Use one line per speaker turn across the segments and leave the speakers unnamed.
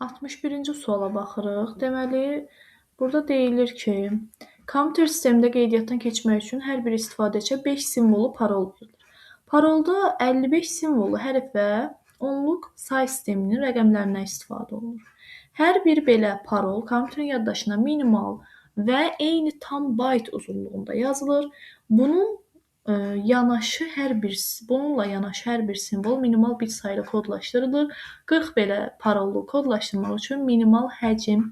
61-ci suala baxırıq. Deməli, burada deyilir ki, kompüter sistemində qeydiyyatdan keçmək üçün hər bir istifadəçiyə 5 simvolu parol verilir. Parolda 55 simvollu hərf və onluq say sisteminin rəqəmlərindən istifadə olunur. Hər bir belə parol kompüterin yaddaşına minimal və eyni tam bayt uzunluğunda yazılır. Bununla yanaşı hər bir simvol minimal bit sayıyla kodlaşdırılır. 40 belə parolu kodlaşdırmaq üçün minimal həcm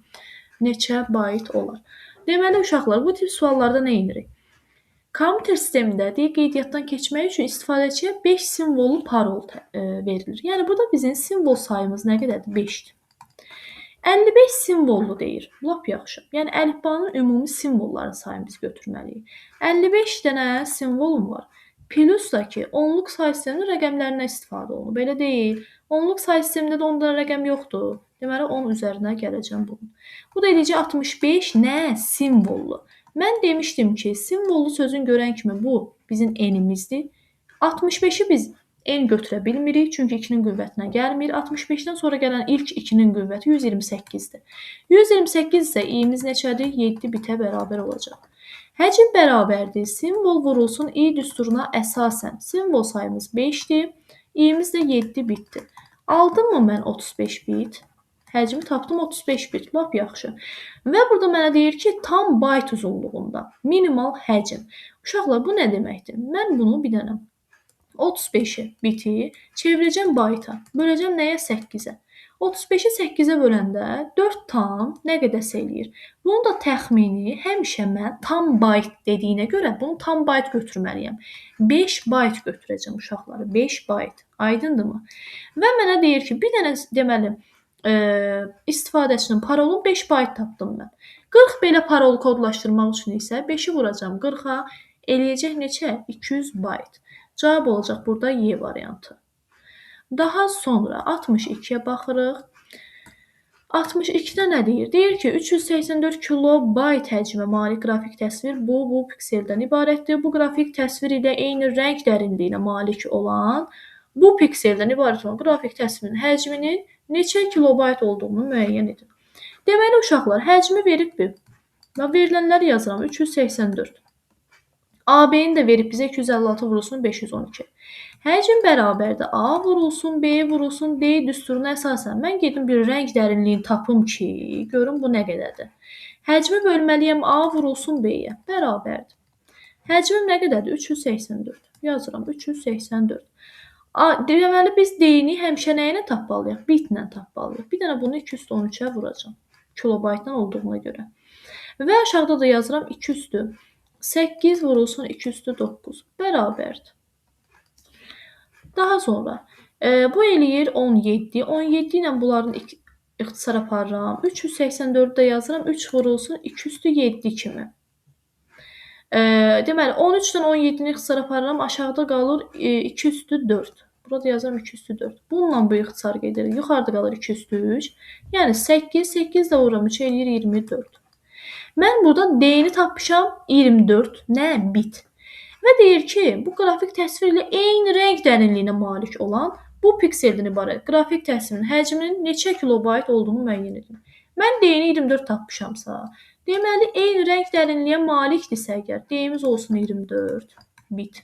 neçə bayt olar? Deməli uşaqlar, bu tip suallarda nə edirik? Kompüter sistemində qeydiyyatdan keçmək üçün istifadəçiyə 5 simvollu parol verilir. Yəni burada bizim simvol sayımız nə qədərdir? 5-dir. 55 simvollu deyir. Lap yaxşı. Yəni əlifbanın ümumi simvolların sayını biz götürməliyik. 55 dənə simvolum var. Plus da ki, onluq say sisteminin rəqəmlərindən istifadə olunur. Belə deyil. Onluq say sistemində də 10 dənə rəqəm yoxdur. Deməli 10 üzərinə gələcəm bunun. Bu da eləcə 65 nə? Simvollu. Mən demişdim ki, simvollu sözün görən kimi bu bizim enimizdir. 65-i biz en götürə bilmirik, çünki 2-nin qüvvətinə gəlmir. 65-dən sonra gələn ilk 2-nin qüvvəti 128-dir. 128 isə i'miz neçədir? 7 bitə bərabər olacaq. Həcm bərabərdir. Simvol vurulsun i düsturuna əsasən. Simvol sayımız 5-dir. i'miz də 7 bitdir. Aldım mı mən 35 bit? Həcmi tapdım 35 bit. Lap yaxşı. Və burada mənə deyir ki, tam bayt uzunluğunda minimal həcm. Uşaqlar, bu nə deməkdir? Mən bunu bir dənə 35-i biti çevirəcəm bayta. Böləcəm nəyə? 8-ə. 35-i 8-ə böləndə 4 tam nə qədərsə eləyir. Bunu da təxmini həmişə mən tam bayt dediyinə görə bunu tam bayt götürməliyəm. 5 bayt götürəcəm uşaqları. 5 bayt. Aydındırmı? Və mənə deyir ki, bir dənə deməli istifadəçinin parolu 5 bayt tapdım mən. 40 belə parolu kodlaşdırmaq üçün isə 5-i vuracam 40-a, eləyəcək neçə? 200 bayt. Cavab olacaq burada Y variantı. Daha sonra 62-yə baxırıq. 62-də nə deyir? Deyir ki, 384 kilobayt həcmə malik qrafik təsvir bu pikseldən ibarətdir. Bu qrafik təsvir ilə eyni rəng dərinliyinə malik olan bu pikseldən ibarət olan qrafik təsvirin həcminin neçə kilobayt olduğunu müəyyən edin. Deməli uşaqlar, həcmi veribdir. Və verilənləri yazıram. 384. AB-ni də verib bizə 256 vurulsun 512. Həcm bərabərdir. A vurulsun, B vurulsun, D düsturuna əsasən. Mən gedim bir rəng dərinliyini tapım ki, görüm bu nə qədərdir. Həcmi bölməliyəm A vurulsun B-yə. Bərabərdir. Həcmim nə qədərdir? 384. Yazıram 384. Deməli biz D-ni həmişə nə ilə tapmalıyıq? Bitlə tapmalıyıq. Bir dənə bunu 213-ə vuracam. Kilobaytdan olduğuna görə. Və aşağıda da yazıram 2 üstü 8 vurulsun 2 üstü 9. Bərabərdir. Daha sonra bu eləyir 17. 17 ilə bunların ixtisar aparıram. 384-ü də yazıram. 3 vurulsun 2 üstü 7 kimi. Deməli 13-dən 17-ni ixtisar aparıram. Aşağıda qalır 2 üstü 4. Burada yazıram 2 üstü 4. Bununla bu ixtisar gedir. Yuxarıda qalır 2 üstü 3. Yəni 8. 8 də vururam 3 eləyir 24. Mən burada D-ni tapmışam 24. Nə? Bit. Və deyir ki, bu qrafik təsvir ilə eyni rəng dərinliyinə malik olan bu pikseldən ibarət qrafik təsvirin həcminin neçə kilobayt olduğunu müəyyən edin. Mən D-ni 24 tapmışamsa, deməli eyni rəng dərinliyə malikdirsə əgər D-miz olsun 24 bit.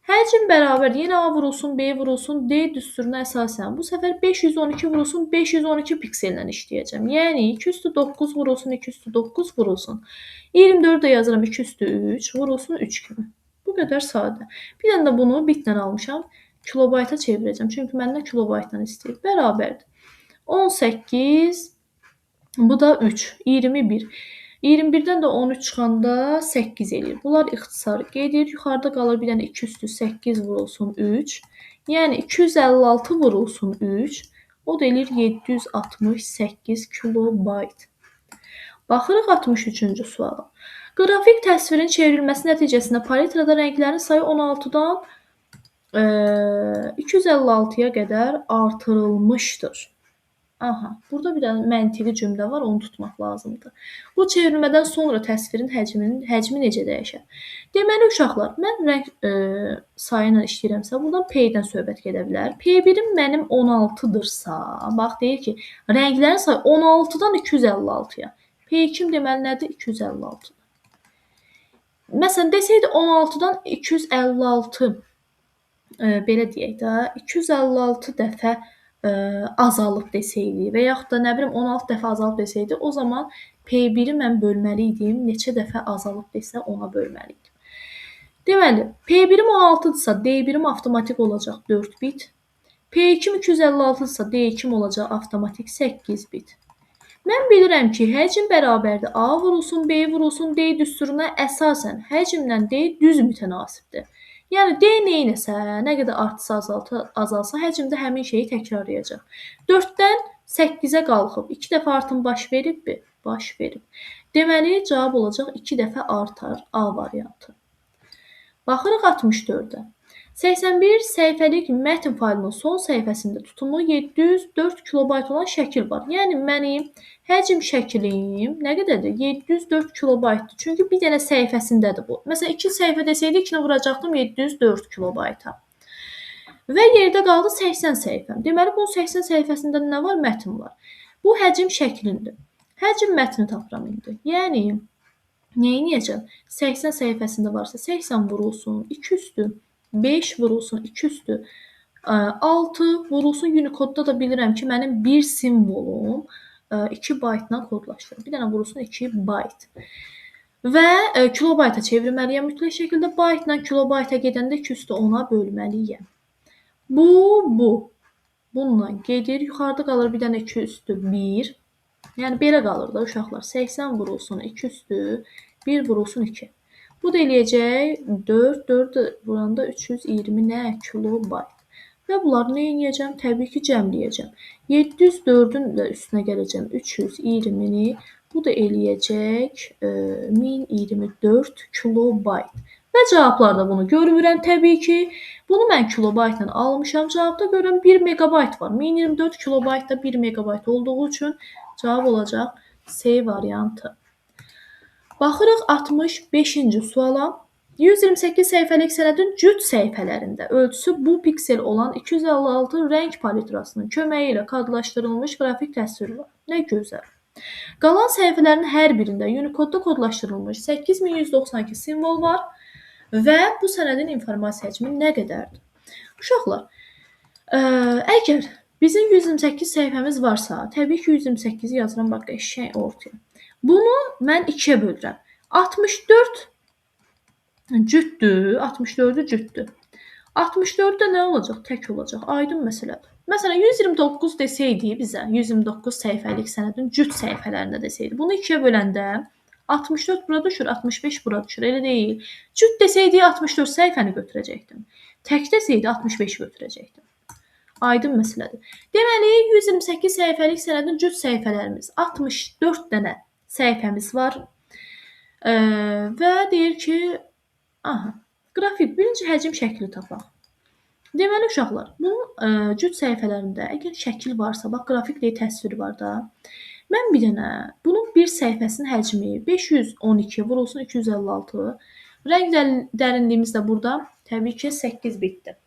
Həcm bərabər yenə A vurulsun, B vurulsun, D düsturuna əsasən bu səfər 512 vurulsun, 512 piksellə işləyəcəm. Yəni 2 üstü 9 vurulsun, 2 üstü 9 vurulsun. 24 də yazıram 2 üstü 3 vurulsun 3 kimi. Bu qədər sadə. Bir dənə də bunu bitlə almışam. Kilobayta çevirəcəm. Çünki məndən kilobaytdan istəyir. Bərabərdir. 18, bu da 3, 21. 21-dən də 13 çıxanda 8 eləyir. Bunlar ixtisar gedir. Yuxarıda qalır bir dənə 2 üstü 8 vurulsun 3. Yəni 256 vurulsun 3. O da eləyir 768 kilobayt. Baxırıq 63-cü suala. Qrafik təsvirin çevrilməsi nəticəsində palitrada rənglərin sayı 16-dan 256-ya qədər artırılmışdır. Aha, burada bir dənə məntiqi cümlə var, onu tutmaq lazımdır. Bu çevrilmədən sonra təsvirin həcmi necə dəyişər? Deməli uşaqlar, mən rəng sayı ilə işləyirəmsə, buradan P-dən söhbət gedə bilər. P1-im mənim 16-dırsa, bax deyir ki, rənglərin sayı 16-dan 256-ya. P2-im deməli nədir? 256. Məsələn, desəydi 16-dan 256 belə deyək də, 256 dəfə azalıb desəydi və yaxud da nə bilim 16 dəfə azalıb desəydi, o zaman P1-i mən bölməli idim, neçə dəfə azalıb desə ona bölməli idim. Deməli, P1-im 16-dırsa, D1-im avtomatik olacaq 4 bit. P2-im 256-dırsa, D2-im olacaq avtomatik 8 bit. Mən bilirəm ki, həcm bərabərdir A vurulsun, B vurulsun, D düsturuna əsasən həcmlə D düz mütənasibdir. Yəni D neynəsə, nə qədər artısa, azalsa, həcm də həmin şeyi təkrarlayacaq. 4-dən 8-ə qalxıb 2 dəfə artım baş veribmi? Baş verib. Deməli, cavab olacaq 2 dəfə artar A variantı. Baxırıq 64-ə. 81 səhifəlik mətn faylının son səhifəsində tutumu 704 kilobayt olan şəkil var. Yəni mənim həcm şəklim nə qədərdir? 704 kilobaytdır. Çünki bir dənə səhifəsindədir bu. Məsələn, 2 səhifə desəydi, 2-ni vuracaqdım 704 kilobayta. Və yerdə qaldı 80 səhifəm. Deməli, bunun 80 səhifəsində nə var? Mətn var. Bu həcm şəklindir. Həcm mətni tapıram indi. Yəni neyniyəcəm? 80 səhifəsində varsa 80 vurulsun 2 üstü, 5 vurulsun 2 üstü, 6 vurulsun Unicode-da da bilirəm ki, mənim bir simvolum 2 baytla kodlaşdırılır. Bir dənə vurulsun 2 bayt. Və kilobayta çevirməliyəm mütləq şəkildə. Baytla kilobayta gedəndə 2 üstü 10-a bölməliyəm. Bu. Bununla gedir. Yuxarıda qalır bir dənə 2 üstü 1. Yəni belə qalır da uşaqlar. 80 vurulsun 2 üstü 1 vurulsun 2. Bu da eləyəcək 4 vuranda 320 nə? Kilobayt. Və bunları nə edəcəm? Təbii ki, cəmləyəcəm. 704-ün də üstünə gələcəm 320-ni. Bu da eləyəcək 1024 kilobayt. Və cavablarda bunu görmürəm təbii ki. Bunu mən kilobaytla almışam. Cavabda görürəm 1 megabayt var. 1024 kilobayt da 1 megabayt olduğu üçün cavab olacaq C variantı. Baxırıq 65-ci suala. 128 səhifəlik sənədin cüt səhifələrində ölçüsü bu piksel olan 256 rəng palitrasının köməyi ilə kodlaşdırılmış qrafik təsvir var. Nə gözəl. Qalan səhifələrin hər birində Unicode-da kodlaşdırılmış 8192 simvol var və bu sənədin informasiya həcmi nə qədərdir? Uşaqlar, əgər bizim 128 səhifəmiz varsa, təbii ki, 128-i yazıram, bax, qəşəng ortaya. Bunu mən 2-yə bölürəm. 64 cütdür, 64-ü cütdür. 64-də nə olacaq? Tək olacaq. Aydın məsələdir. Məsələn, 129 desəydi bizə, 129 səhifəlik sənədin cüt səhifələrində desəydi, bunu 2-yə böləndə 64 bura düşür, 65 bura düşür, elə deyil. Cüt desəydi 64 səhifəni götürəcəkdim. Tək desəydi 65 götürəcəkdim. Aydın məsələdir. Deməli, 128 səhifəlik sənədin cüt səhifələrimiz 64 dənə səhifəmiz var. Və deyir ki, qrafik birinci həcm şəkli tapaq. Deməli uşaqlar, bunun cüt səhifələrində əgər şəkil varsa, bax qrafik deyə təsviri var da. Mən bir dənə bunun bir səhifəsinin həcmi 512 vurulsun 256. Rəng dərinliyimiz də burada təbii ki 8 bitdir.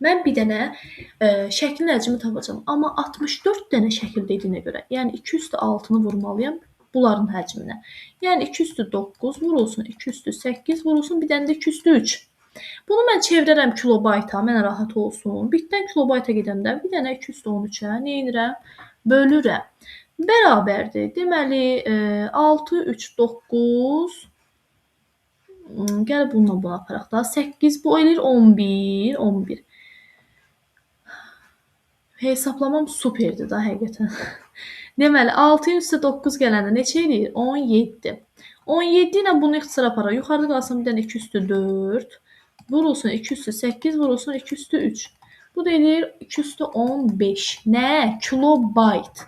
Mən bir dənə şəklin həcmini tapacağam. Amma 64 dənə şəkil dediyinə görə, yəni 2 üstü 6-nı vurmalıyam bunların həcminə. Yəni 2 üstü 9 vurulsun, 2 üstü 8 vurulsun, bir dənə də 2 üstü 3. Bunu mən çevirərəm kilobayta, mənə rahat olsun. Bitdən kilobayta gedəndə bir dənə 2 üstü 13-ə nə edirəm? Bölürəm. Bərabərdir. Deməli 6, 3, 9. Gəl bununla bunu aparaq da. 8 bu eləyir 11, 11. Hesablamam superdir da həqiqətən. Deməli 6-ın üstə 9 gələndə neçə eləyir? 17. 17 ilə bunu ixtisar aparaq. Yuxarıda qalsın bir dənə 2 üstü 4. Vurulsun 2 üstü 8, vurulsun 2 üstü 3. Bu da eləyir 2 üstü 15. Nə? Kilobayt.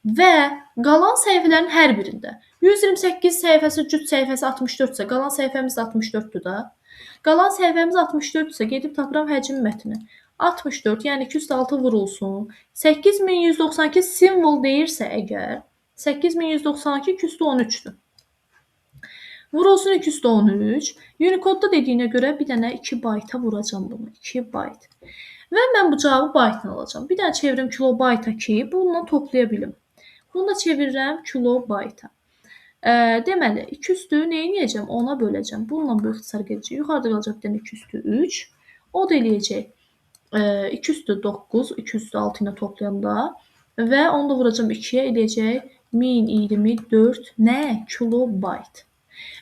Və qalan səhifələrin hər birində 128 səhifəsi cüt səhifəsi 64-sə, qalan səhifəmiz də 64-dür da. Qalan səhifəmiz 64-dürsə, gedib tapıram həcm mətni. 64, yəni 2 üstə 6 vurulsun. 8192 simvol deyirsə əgər, 8192 2 üstə 13-dür. Vurulsun 2 üstə 13. Unicode'da dediyinə görə bir dənə 2 bayta vuracam bunu. 2 bayt. Və mən bu cavabı baytla alacağam. Bir dənə çevirim kilobayta ki, bununla toplaya bilim. Bunu da çevirirəm kilobayta. Deməli, 2 üstü nə edəcəm? 10-a böləcəm. Bununla bu ixtisar gedəcək. Yuxarıda qalacaq bir dənə 2 üstü 3. O da eləyəcək 2 üstü 9, 2 üstü 6 ilə toplayanda və onu da vuracam 2-yə, eləyəcək 1024 nə? Kilobayt.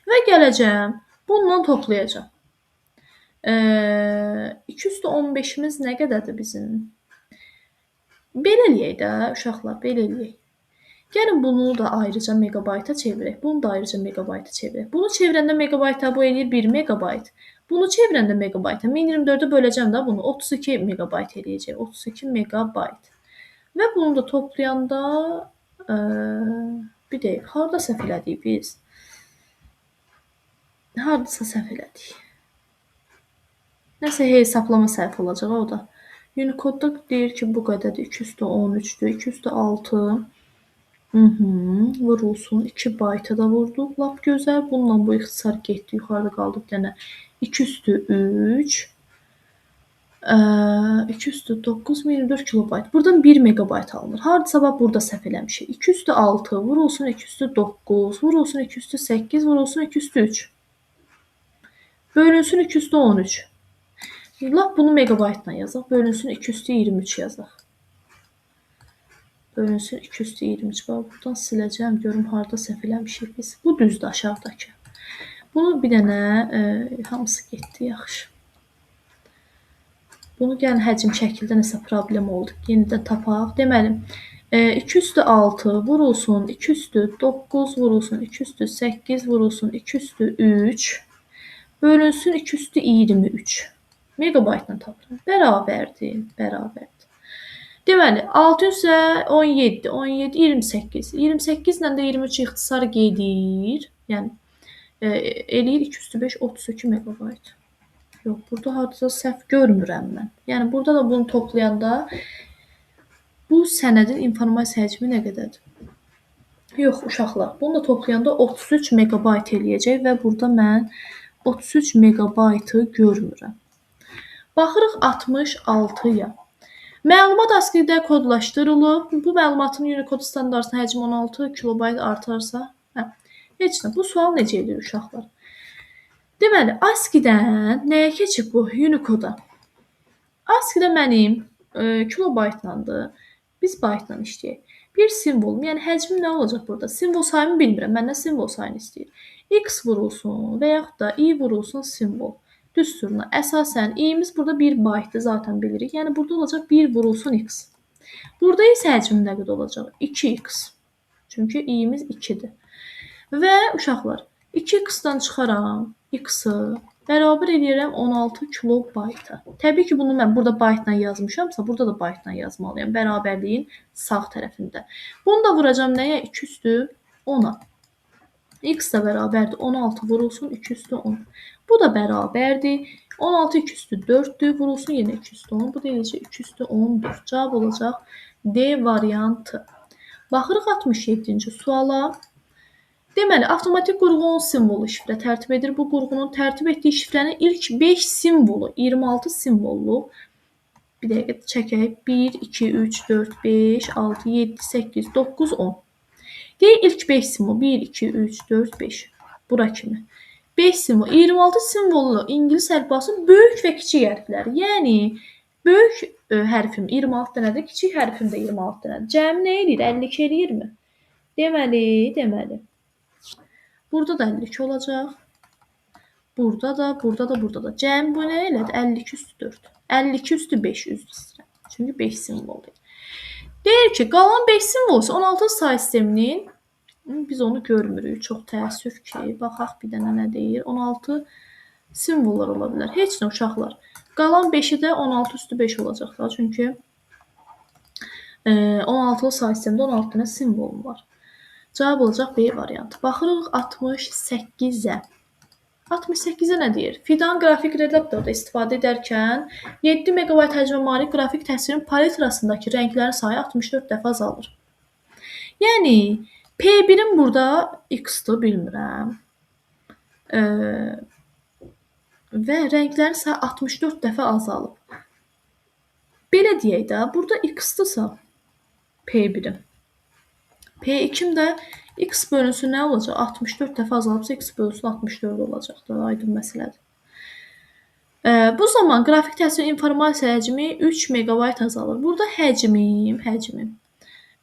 Və gələcəm, bununla toplayacam. 2 üstü 15-imiz nə qədərdir bizim? Belə eləyək də, uşaqlar, belə eləyək. Gəlin bunu da ayrıca megabayta çevirək. Bunu da ayrıca megabayta çevirək. Bunu çevirəndə megabayta bu eləyir 1 megabayt. Bunu çevirəndə megabayta 1024-ü böləcəm də bunu 32 megabayt eləyəcək. 32 megabayt. Və bunu da toplayanda bir dəqiqə, harda səhv elədik biz? Hardasa səhv elədik. Nəsə hesablama səhv olacaq o da. Unicode'da deyir ki, bu qədərdir. 2 üstə 13-dür. 2 üstə 6. Vurulsun. 2 bayta da vurduq. Lap gözəl. Bununla bu ixtisar getdi. Yuxarıda qaldı bir dənə. 2 üstü 3. 2 üstü 9, 24 kilobayt. Buradan 1 megabayt alınır. Hardasa bax burada səhv eləmişik. 2 üstü 6 vurulsun 2 üstü 9, vurulsun 2 üstü 8, vurulsun 2 üstü 3. Bölünsün 2 üstü 13. Lap bunu megabaytla yazaq. Bölünsün 2 üstü 23 yazaq. Bölünsün 2 üstü 23. Buradan siləcəm. Görüm harada səhv eləmişik biz. Bu düzdür aşağıdakı. Bunu bir dənə hamısı getdi. Yaxşı. Bunu gəlin həcm şəkildə nəsə problem oldu. Yenidən tapaq. Deməli, 2 üstü 6 vurulsun 2 üstü 9 vurulsun 2 üstü 8 vurulsun 2 üstü 3 bölünsün 2 üstü 23. Megabaytla tapılır. Bərabərdir. Bərabərdir. Deməli, 6 üstə 17, 17, 28. 28 ilə də 23 ixtisar gedir. Yəni, eləyir 2 üstü 5, 32 megabayt. Yox, burada hardasa səhv görmürəm mən. Yəni, burada da bunu toplayanda bu sənədin informasiya həcmi nə qədərdir? Yox, uşaqlar, bunu da toplayanda 33 megabayt eləyəcək və burada mən 33 megabaytı görmürəm. Baxırıq 66-ya. Məlumat ASCII-də kodlaşdırılıb. Bu məlumatın Unicode standartına həcmi 16 kilobayt artarsa, heç nə. Bu sual necə edir uşaqlar? Deməli, ASCII-dən nəyə keçib bu Unicode-a? ASCII-də mənim kilobaytlandır. Biz baytla işləyək. Bir simvolum, yəni həcmi nə olacaq burada? Simvol sayımı bilmirəm. Məndən simvol sayını istəyir. X vurulsun və yaxud da I vurulsun simvol. Düsturuna. Əsasən i'miz burada 1 baytdır, zaten bilirik. Yəni burada olacaq 1 vurulsun x. Burada isə həcmi nə qədər olacaq? 2x. Çünki i'miz 2-dir. Və uşaqlar, 2x-dan çıxaram x-ı bərabər edirəm 16 kilobayta. Təbii ki, bunu mən burada baytla yazmışamsa, burada da baytla yazmalıyam. Bərabərliyin sağ tərəfində. Bunu da vuracam nəyə? 2 üstü 10-a. X da bərabərdir. 16 vurulsun 2 üstü 10. Bu da bərabərdir. 16 2 üstü 4'dür. Vurulsun yenə 2 üstü 10. Bu da eləcək 2 üstü 10'dur. Cavab olacaq D variantı. Baxırıq 67-ci suala. Deməli, avtomatik qurğunun simvolu şifrə tərtib edir. Bu qurğunun tərtib etdiyi şifrənin ilk 5 simvolu, 26 simvollu. Bir dəqiqə çəkək. 1, 2, 3, 4, 5, 6, 7, 8, 9, 10. Deyək ilk 5 simvol. 1, 2, 3, 4, 5. Bura kimi. 5 simvol. 26 simvollu ingilis əlifbası böyük və kiçik hərflər. Yəni, böyük hərfim 26 dənədir, kiçik hərfim də 26 dənədir. Cəmi nə edir? 52 eləyirmi? Deməli. Burada da 52 olacaq. Burada da. Cəmi bu nə elədir? 52 üstü 4. 52 üstü 5 üzr istəyirəm. Çünki 5 simvoldur. Deyir ki, qalan 5 simvol isə 16 say sisteminin biz onu görmürük. Çox təəssüf ki, baxaq bir dənə nə deyir. 16 simvollar ola bilər. Heç nə uşaqlar. Qalan 5-i də 16 üstü 5 olacaq da. Çünki 16-lı say sistemində 16 dənə simvolum var. Cavab olacaq B variantı. Baxırıq 68-ə. 68-ə nə deyir? Fidan qrafik redaktorda istifadə edərkən 7 megabayt həcmə malik qrafik təsvirin palitrasındakı rənglərin sayı 64 dəfə azalır. Yəni P1-in burada x-dır, bilmirəm. Və rənglərin sayı 64 dəfə azalıb. Belə deyək də, burada x-dırsa P1-im. P2-im də x bölünsün nə olacaq? 64 dəfə azalıbsa x bölünsün 64 olacaq da, aydın məsələdir. Bu zaman qrafik təsvir informasiya həcmi 3 megabayt azalır. Burada həcmim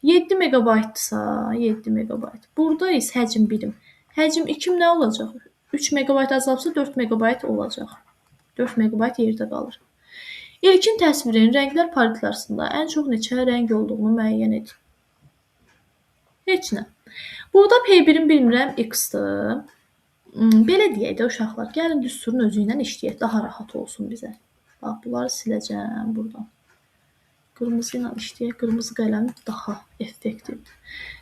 7 megabaytdırsa 7 megabayt. Burada isə həcm birim. Həcm 2 nə olacaq? 3 megabayt azalıbsa 4 megabayt olacaq. 4 megabayt yerdə qalır. İlkin təsvirin rənglər paletlərində ən çox neçə rəng olduğunu müəyyən edin. Heç nə. Burada P1-in bilmirəm x-dır. Belə deyək də uşaqlar, gəlin düsturun özü ilə işləyək, daha rahat olsun bizə. Bax, bunları siləcəm buradan. Qırmızı ilə işləyək, qırmızı qələm daha effektivdir.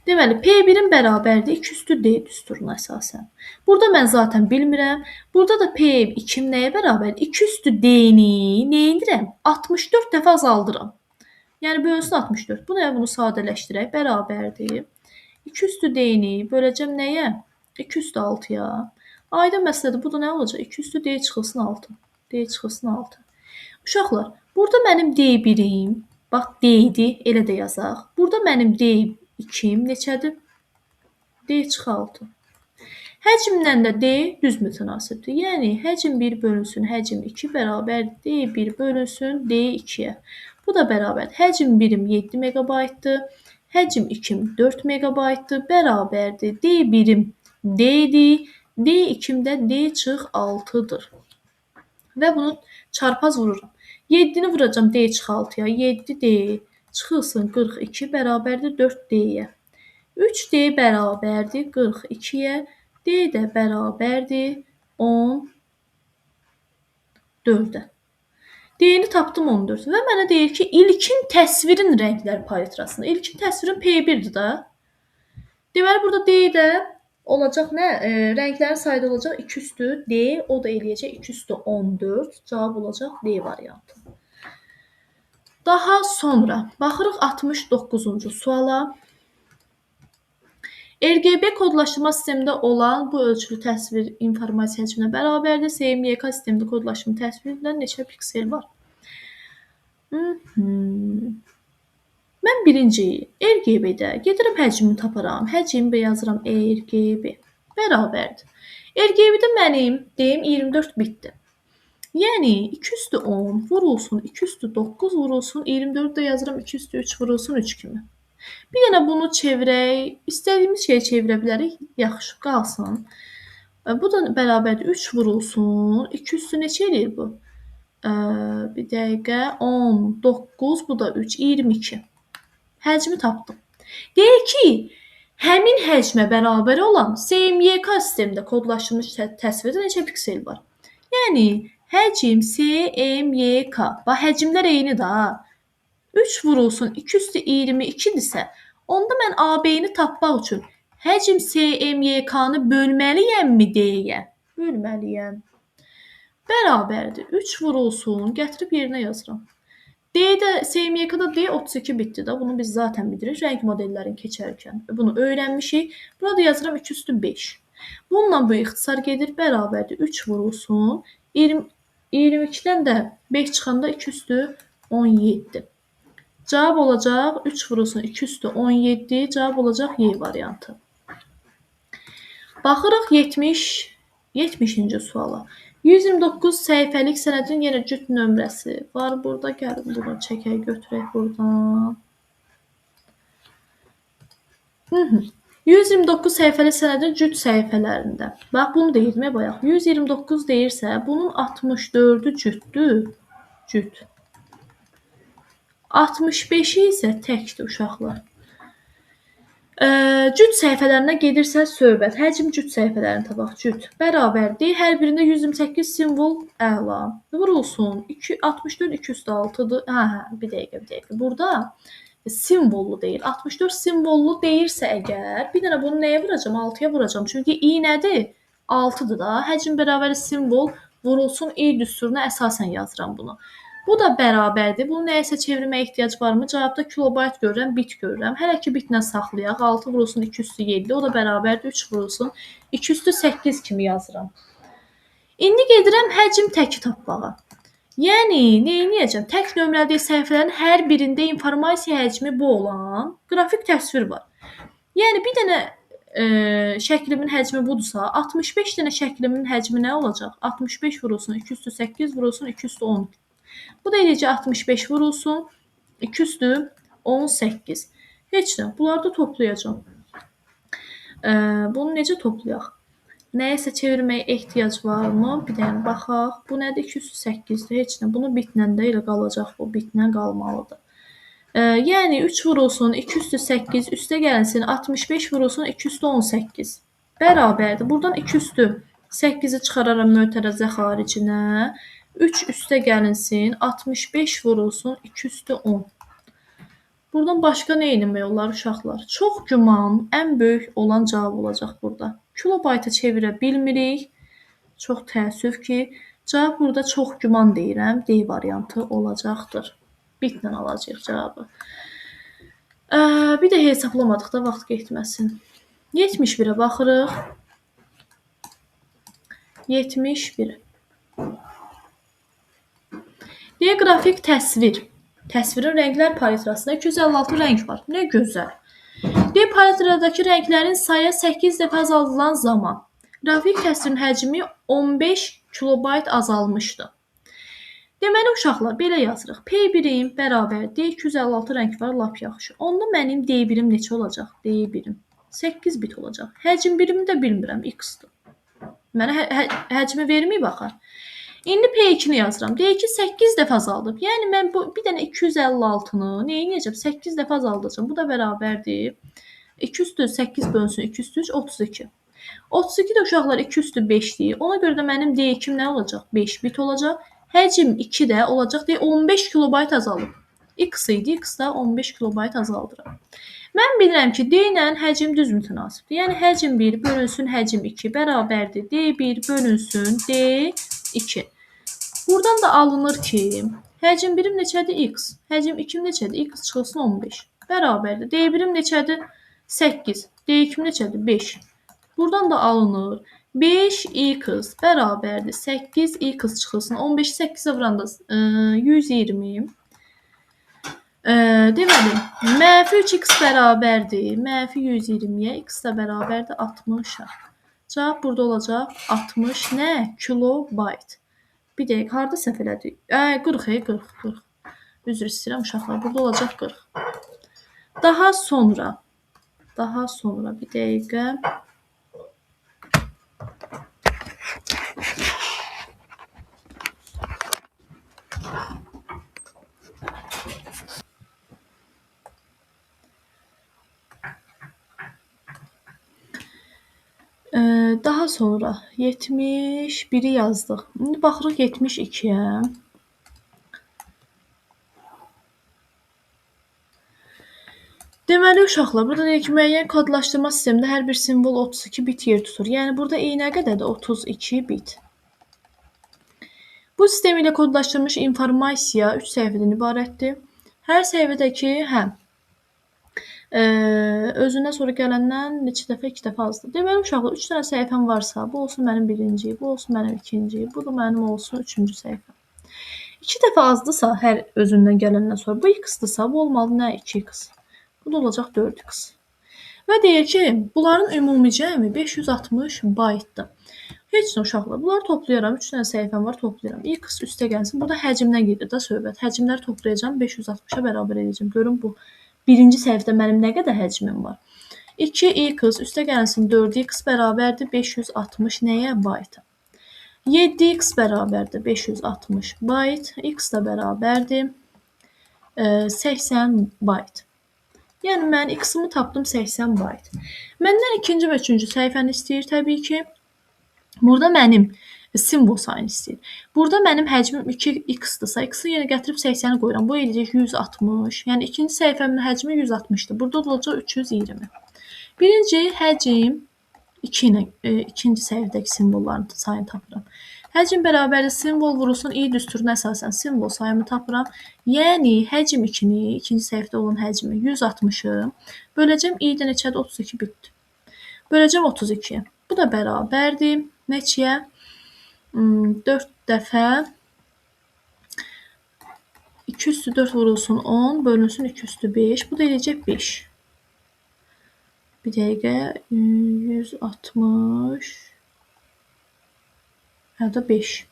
Deməli, P1-in bərabərdir 2 üstü D düsturuna əsasən. Burada mən zaten bilmirəm. Burada da P2 nəyə bərabər? 2 üstü D-ni nə edirəm? 64 dəfə azaldıram. Yəni, bölünsün 64. Bunu sadələşdirək, bərabərdir. 2 üstü D-ni böləcəm nəyə? 2 üstü 6-ya. Aydın məsələdir. Bu da nə olacaq? 2 üstü D çıxılsın 6. D çıxılsın 6. Uşaqlar, burada mənim D1-im, bax D-idi, elə də yazaq. Burada mənim D2-im neçədir? D çıx 6. Həcmlə də D düz mütənasibdir. Yəni, həcm 1 bölünsün həcm 2 bərabər D1 bölünsün D2-yə. Bu da bərabər. Həcm 1-im 7 megabaytdır. Həcm 2-im 4 megabaytdır. Bərabərdir. D1-im D-dir. D2-im də D çıx 6-dır. Və bunu çarpaz vururam. 7-ni vuracam D çıx 6-ya. 7D çıxılsın 42 bərabərdir 4D-yə. 3D bərabərdir 42-yə. D də bərabərdir 14-ə. D-ni tapdım 14 və mənə deyir ki, ilkin təsvirin rənglər palitrasında. İlkin təsvirin P1-dir də. Deməli, burada D də olacaq nə? Rənglərin sayda olacaq 2 üstü D, o da eləyəcək 2 üstü 14. Cavab olacaq D variantı. Daha sonra baxırıq 69-cu suala. RGB kodlaşdırma sistemində olan bu ölçülü təsvir informasiya həcminə bərabərdir. CMYK sistemində kodlaşdırma təsvirindən neçə piksel var? Mən birinci RGB-də gedirəm həcmini taparam. Həcmi yazıram RGB bərabərdir. RGB-də mənim deyim 24 bitdir. Yəni 2 üstü 10 vurulsun 2 üstü 9 vurulsun 24 də yazıram 2 üstü 3 vurulsun 3 kimi. Bir dənə bunu çevirək. İstədiyimiz şeyə çevirə bilərik. Yaxşı, qalsın. Bu da bərabərdir 3 vurulsun. 2 üstü neçə eləyir bu? Bir dəqiqə 19, bu da 3, 22. Həcmi tapdım. Deyək ki, həmin həcmə bərabər olan CMYK sistemində kodlaşdırılmış təsvirdə neçə piksel var? Yəni, həcm CMYK. Bax, həcmlər eyni də. 3 vurulsun 2 üstü 22-dirsə, onda mən AB-ni tapmaq üçün həcm CMYK-nı bölməliyəmmi D-yə? Bölməliyəm. Bərabərdir. 3 vurulsun, gətirib yerinə yazıram. D-də, CMYK-da D 32 bitdi də. Bunu biz zaten bilirik. Rəng modellərini keçərkən. Bunu öyrənmişik. Burada yazıram 2 üstü 5. Bununla bu ixtisar gedir. Bərabərdir. 3 vurulsun. 22-dən də 5 çıxanda 2 üstü 17. Cavab olacaq 3 vurulsun 2 üstü 17. Cavab olacaq Y variantı. Baxırıq 70-ci suala. 129 səhifəlik sənədin yenə cüt nömrəsi var burada. Gəlin bunu çəkək, götürək buradan. 129 səhifəlik sənədin cüt səhifələrində. Bax, bunu deyirəm bayaq. 129 deyirsə, bunun 64-ü cütdür. Cüt. 65-i isə təkdir uşaqlar. Cüt səhifələrinə gedirsə söhbət. Həcm cüt səhifələrini tapaq. Cüt bərabərdir. Hər birində 128 simvol əla. Vurulsun. 64 2 üstü 6-dır. Bir dəqiqə. Burada simvollu deyil. 64 simvollu deyirsə əgər, bir dənə bunu nəyə vuracam? 6-ya vuracam. Çünki i nədir? 6-dır da. Həcm bərabəri simvol vurulsun i düsturuna əsasən yazıram bunu. Bu da bərabərdir. Bunu nəyəsə çevirməyə ehtiyac varmı? Cavabda kilobayt görürəm, bit görürəm. Hələ ki bitlə saxlayaq. 6 vurulsun 2 üstü 7. O da bərabərdir. 3 vurulsun 2 üstü 8 kimi yazıram. İndi gedirəm həcm təki tapmağa. Yəni, neyniyəcəm? Tək nömrəli səhifələrin hər birində informasiya həcmi bu olan qrafik təsvir var. Yəni, bir dənə şəklimin həcmi budursa, 65 dənə şəklimin həcmi nə olacaq? 65 vurulsun 2 üstü 8 vurulsun 2 üstü 10. Bu da eləcə 65 vurulsun 2 üstü 18. Heç nə, bunları da toplayacağım. Bunu necə toplayaq? Nəyəsə çevirməyə ehtiyac varmı? Bir dənə baxaq. Bu nədir? 2 üstü 8-dir. Heç nə. Bunu bitlə də elə qalacaq. Bu bitlə qalmalıdır. Yəni 3 vurulsun 2 üstü 8 üstə gəlsin 65 vurulsun 2 üstü 18. Bərabərdir. Buradan 2 üstü 8-i çıxararam mötərəzə xaricinə. 3 üstə gəlinsin 65 vurulsun 2 üstü 10. Buradan başqa nə etmək olar uşaqlar? Çox güman ən böyük olan cavab olacaq burada. Kilobayta çevirə bilmirik. Çox təəssüf ki, cavab burada çox güman deyirəm. D variantı olacaqdır. Bitlə alacağıq cavabı. Bir də hesablamadık da vaxt getməsin. 71-ə baxırıq. 71. Deyə qrafik təsvir. Təsvirin rənglər palitrasında 256 rəng var. Nə gözəl. Deyə palitradakı rənglərin sayı 8 dəfə azaldılan zaman qrafik təsvirin həcmi 15 kilobayt azalmışdı. Deməli uşaqlar belə yazırıq. P1-im bərabər D256 rəng var, lap yaxşı. Onda mənim D1-im neçə olacaq? D1-im 8 bit olacaq. Həcm birimi də bilmirəm, x-dır. Mənə həcmi verməyib axı. İndi P2-ni yazıram. D2 8 dəfə azaldıb. Yəni mən bir dənə 256-nı nə edəcəm? 8 dəfə azaldacağam. Bu da bərabərdir. 2 üstü 8 bölünsün 2 üstü 3 32. 32 də uşaqlar 2 üstü 5-dir. Ona görə də mənim D2-im nə olacaq? 5 bit olacaq. Həcm 2 də olacaq deyə 15 kilobayt azalıb. X idi, X da 15 kilobayt azaldıram. Mən bilirəm ki, D ilə həcm düz mütənasibdir. Yəni həcm 1 bölünsün həcm 2 bərabərdir. D1 bölünsün D2. Buradan da alınır ki, həcm 1-im neçədir? X. Həcm 2-im neçədir? X çıxılsın 15. Bərabərdir. D1-im neçədir? 8. D2-im neçədir? 5. Buradan da alınır. 5x bərabərdir 8x çıxılsın. 15-i 8-ə vuranda 120. Deməli, mənfi 3x bərabərdir. Mənfi 120-yə x də bərabərdir 60-a. Cavab burada olacaq 60 nə? Kilobayt. Bir dəqiq, harada səhv elədik? 40. Üzr istəyirəm uşaqlar. Burada olacaq 40. Daha sonra bir dəqiqə. Daha sonra 71-i yazdıq. İndi baxırıq 72-yə. Deməli uşaqlar, burada deyək ki, müəyyən kodlaşdırma sistemində hər bir simvol 32 bit yer tutur. Yəni burada i nə qədərdir? 32 bit. Bu sistem ilə kodlaşdırılmış informasiya 3 səhifədən ibarətdir. Hər səhifədəki özündən sonra gələndən neçə dəfə? 2 dəfə azdır. Deməli uşaqlar, 3 dənə səhifəm varsa, bu olsun mənim birinci, bu olsun mənim ikinci, bu da mənim olsun üçüncü səhifəm. 2 dəfə azdısa, hər özündən gələndən sonra, bu x-dırsa, bu olmalı nə? 2x. Bu da olacaq 4x. Və deyir ki, bunların ümumi cəmi 560 baytdır. Heç nə uşaqlar, bunları toplayaram. 3 dənə səhifəm var, toplayaram. X üstə gəlsin. Burada həcmdən gedir də söhbət. Həcmləri toplayacağım, 560-a bərabər edəcəm. Görün bu. Birinci səhifədə mənim nə qədər həcmim var? 2x üstə gəlsin 4x bərabərdir 560 nəyə? Bayta. 7x bərabərdir 560 bayt. X da bərabərdir 80 bayt. Yəni mən x-ımı tapdım 80 bayt. Məndən ikinci və üçüncü səhifəni istəyir təbii ki. Burada mənim simvol sayını istəyir. Burada mənim həcmim 2x-dırsa, x-i yenə gətirib 80-i qoyuram. Bu eləyəcək 160. Yəni ikinci səhifəmin həcmi 160-dır. Burada olacaq 320. Birinci həcm 2 ilə ikinci səhifədəki simvolların sayını tapıram. Həcm bərabərdir simvol vurulsun i düsturuna əsasən simvol sayımı tapıram. Yəni həcm 2-ni, ikinci səhifədə olan həcmi 160-ı böləcəm i-də neçədir? 32 bitdir. Böləcəm 32-yə. Bu da bərabərdir neçəyə? 4 dəfə 2 üstü 4 vurulsun 10, bölünsün 2 üstü 5. Bu da eləyəcək 5. Bir dəqiqə 160 ya da 5.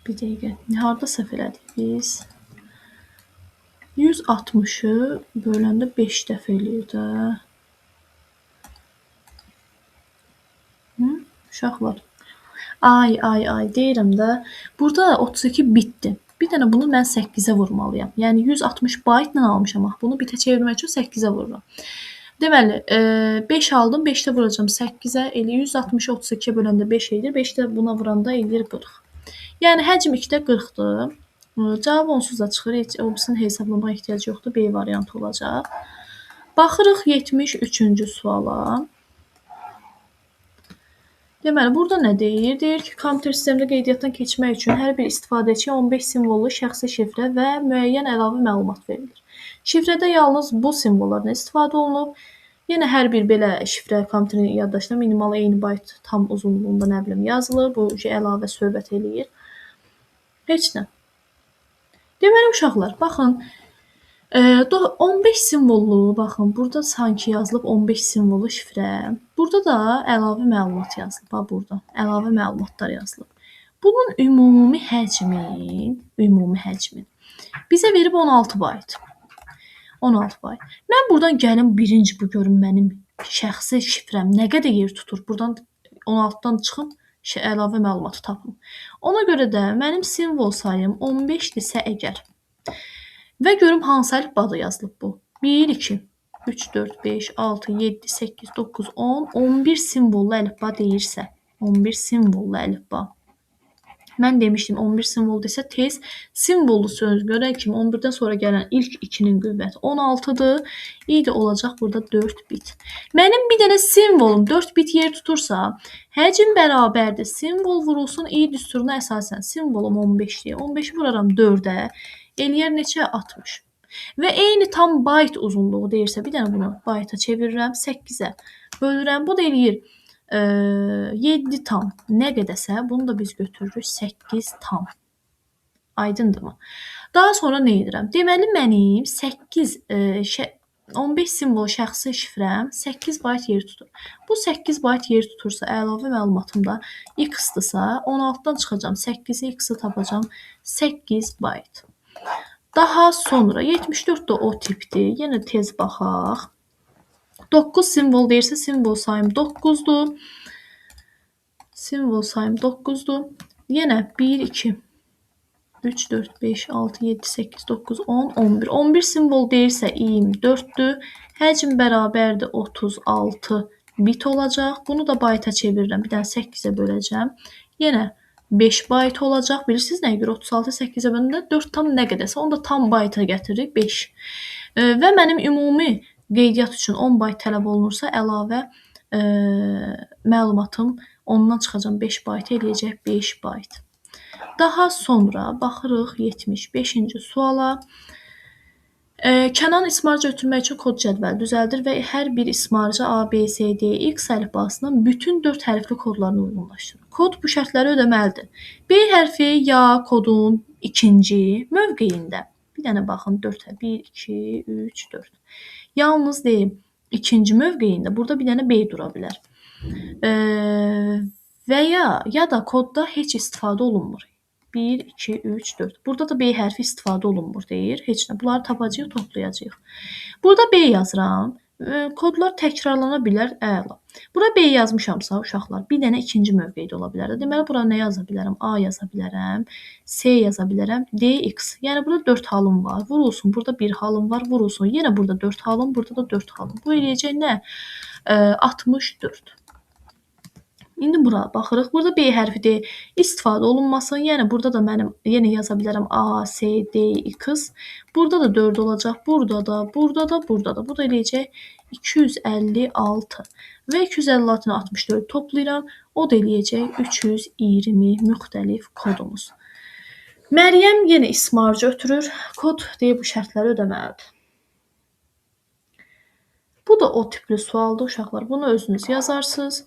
Bir dəqiqə. Harda səhv elədik biz? 160-ı böləndə 5 dəfə eləyir də. Uşaqlar. Ay deyirəm də. Burada 32 bitdi. Bir dənə bunu mən 8-ə vurmalıyam. Yəni 160 baytla almışam. Bunu bitə çevirmək üçün 8-ə vururam. Deməli, 5 aldım, 5-də vuracam 8-ə. Elə 160-ı 32-yə böləndə 5 edir. 5-də buna vuranda eləyir 40. Yəni həcm 2-də 40-dır. Cavab onsuz da çıxır. Heç obisini hesablamaya ehtiyac yoxdur. B variantı olacaq. Baxırıq 73-cü suala. Deməli, burada nə deyir? Deyir ki, kompüter sistemdə qeydiyyatdan keçmək üçün hər bir istifadəçiyə 15 simvollu şəxsi şifrə və müəyyən əlavə məlumat verilir. Şifrədə yalnız bu simvollardan istifadə olunub. Yenə hər bir belə şifrə kompüterin yaddaşına minimal eyni bayt tam uzunluğunda nə bilim yazılır. Bu əlavə söhbət eləyir. Heç nə. Deməli, uşaqlar, baxın, 15 simvollu, baxın, burada sanki yazılıb 15 simvollu şifrə. Burada da əlavə məlumat yazılıb. Bax, burada əlavə məlumatlar yazılıb. Bunun ümumi həcmin bizə verib 16 bayt. 16 bayt. Mən buradan gəlim birinci bu görüm mənim şəxsi şifrəm nə qədər yer tutur. Buradan 16-dan çıxım, əlavə məlumatı tapım. Ona görə də mənim simvol sayım 15-dirsə əgər və görüm hansı əlifbada yazılıb bu. 1, 2, 3, 4, 5, 6, 7, 8, 9, 10, 11 simvollu əlifba deyirsə. 11 simvollu əlifba. Mən demişdim 11 simvol desə tez simvollu söz görən kimi 11-dən sonra gələn ilk 2-nin qüvvəti 16-dır. İyi də olacaq burada 4 bit. Mənim bir dənə simvolum 4 bit yer tutursa, həcm bərabərdir. Simvol vurulsun i düsturuna əsasən. Simvolum 15-dir. 15-i vuraram 4-ə. Eləyər neçə? 60. Və eyni tam bayt uzunluğu deyirsə, bir dənə bunu bayta çevirirəm. 8-ə bölürəm. Bu da eləyir 7 tam. Nə qədərsə, bunu da biz götürürük 8 tam. Aydındırmı? Daha sonra nə edirəm? Deməli, mənim 15 simvol şəxsi şifrəm 8 bayt yer tutur. Bu 8 bayt yer tutursa, əlavə məlumatımda x-dırsa, 16-dan çıxacam. 8-i x-i tapacam. 8 bayt. Daha sonra 74 da o tipdir. Yenə tez baxaq. 9 simvol deyirsə, simvol sayım 9-dur. Simvol sayım 9-dur. Yenə 1, 2, 3, 4, 5, 6, 7, 8, 9, 10, 11. 11 simvol deyirsə 24-dür. Həcm bərabərdir 36 bit olacaq. Bunu da bayta çevirirəm. Bir dənə 8-ə böləcəm. Yenə 5 bayt olacaq. Bilirsiniz nəyə görə? 36 8-ə böləndə 4 tam nə qədərsə, onu da tam bayta gətiririk 5. Və mənim ümumi qeydiyyat üçün 10 bayt tələb olunursa, əlavə məlumatım ondan çıxacam 5 bayt eləyəcək 5 bayt. Daha sonra baxırıq 75-ci suala. Kənan ismarca ötürmək üçün kod cədvəli düzəldir və hər bir ismarca A, B, C, D, X əlifbasının bütün 4 hərfli kodlarını uyğunlaşdırır. Kod bu şərtləri ödəməlidir. B hərfi ya kodun ikinci mövqeyində. Bir dənə baxın 4, 1, 2, 3, 4. Yalnız deyim, ikinci mövqeyində burada bir dənə B dura bilər. Və ya da kodda heç istifadə olunmur. 1, 2, 3, 4. Burada da B hərfi istifadə olunmur deyir. Heç nə. Bunları tapacağıq, toplayacağıq. Burada B yazıram. Kodlar təkrarlana bilər. Əla. Bura B yazmışamsa uşaqlar, bir dənə ikinci mövqeydə ola bilər. Deməli, bura nə yaza bilərəm? A yaza bilərəm. C yaza bilərəm. D, X. Yəni, burada 4 halım var. Vurulsun. Burada 1 halım var. Vurulsun. Yenə burada 4 halım. Burada da 4 halım. Bu eləyəcək nə? 64. İndi bura baxırıq. Burada B hərfi D istifadə olunmasın. Yəni burada da mənim yenə yaza bilərəm A, S, D, X. Burada da 4 olacaq. Burada da, burada da, burada da. Bu da eləyəcək 256 və 256-nı 64 toplayıram. O da eləyəcək 320 müxtəlif kodumuz. Məryəm yenə ismarcı ötürür. Kod deyə bu şərtləri ödəməlidir. Bu da o tipli sualdır uşaqlar. Bunu özünüz yazarsınız.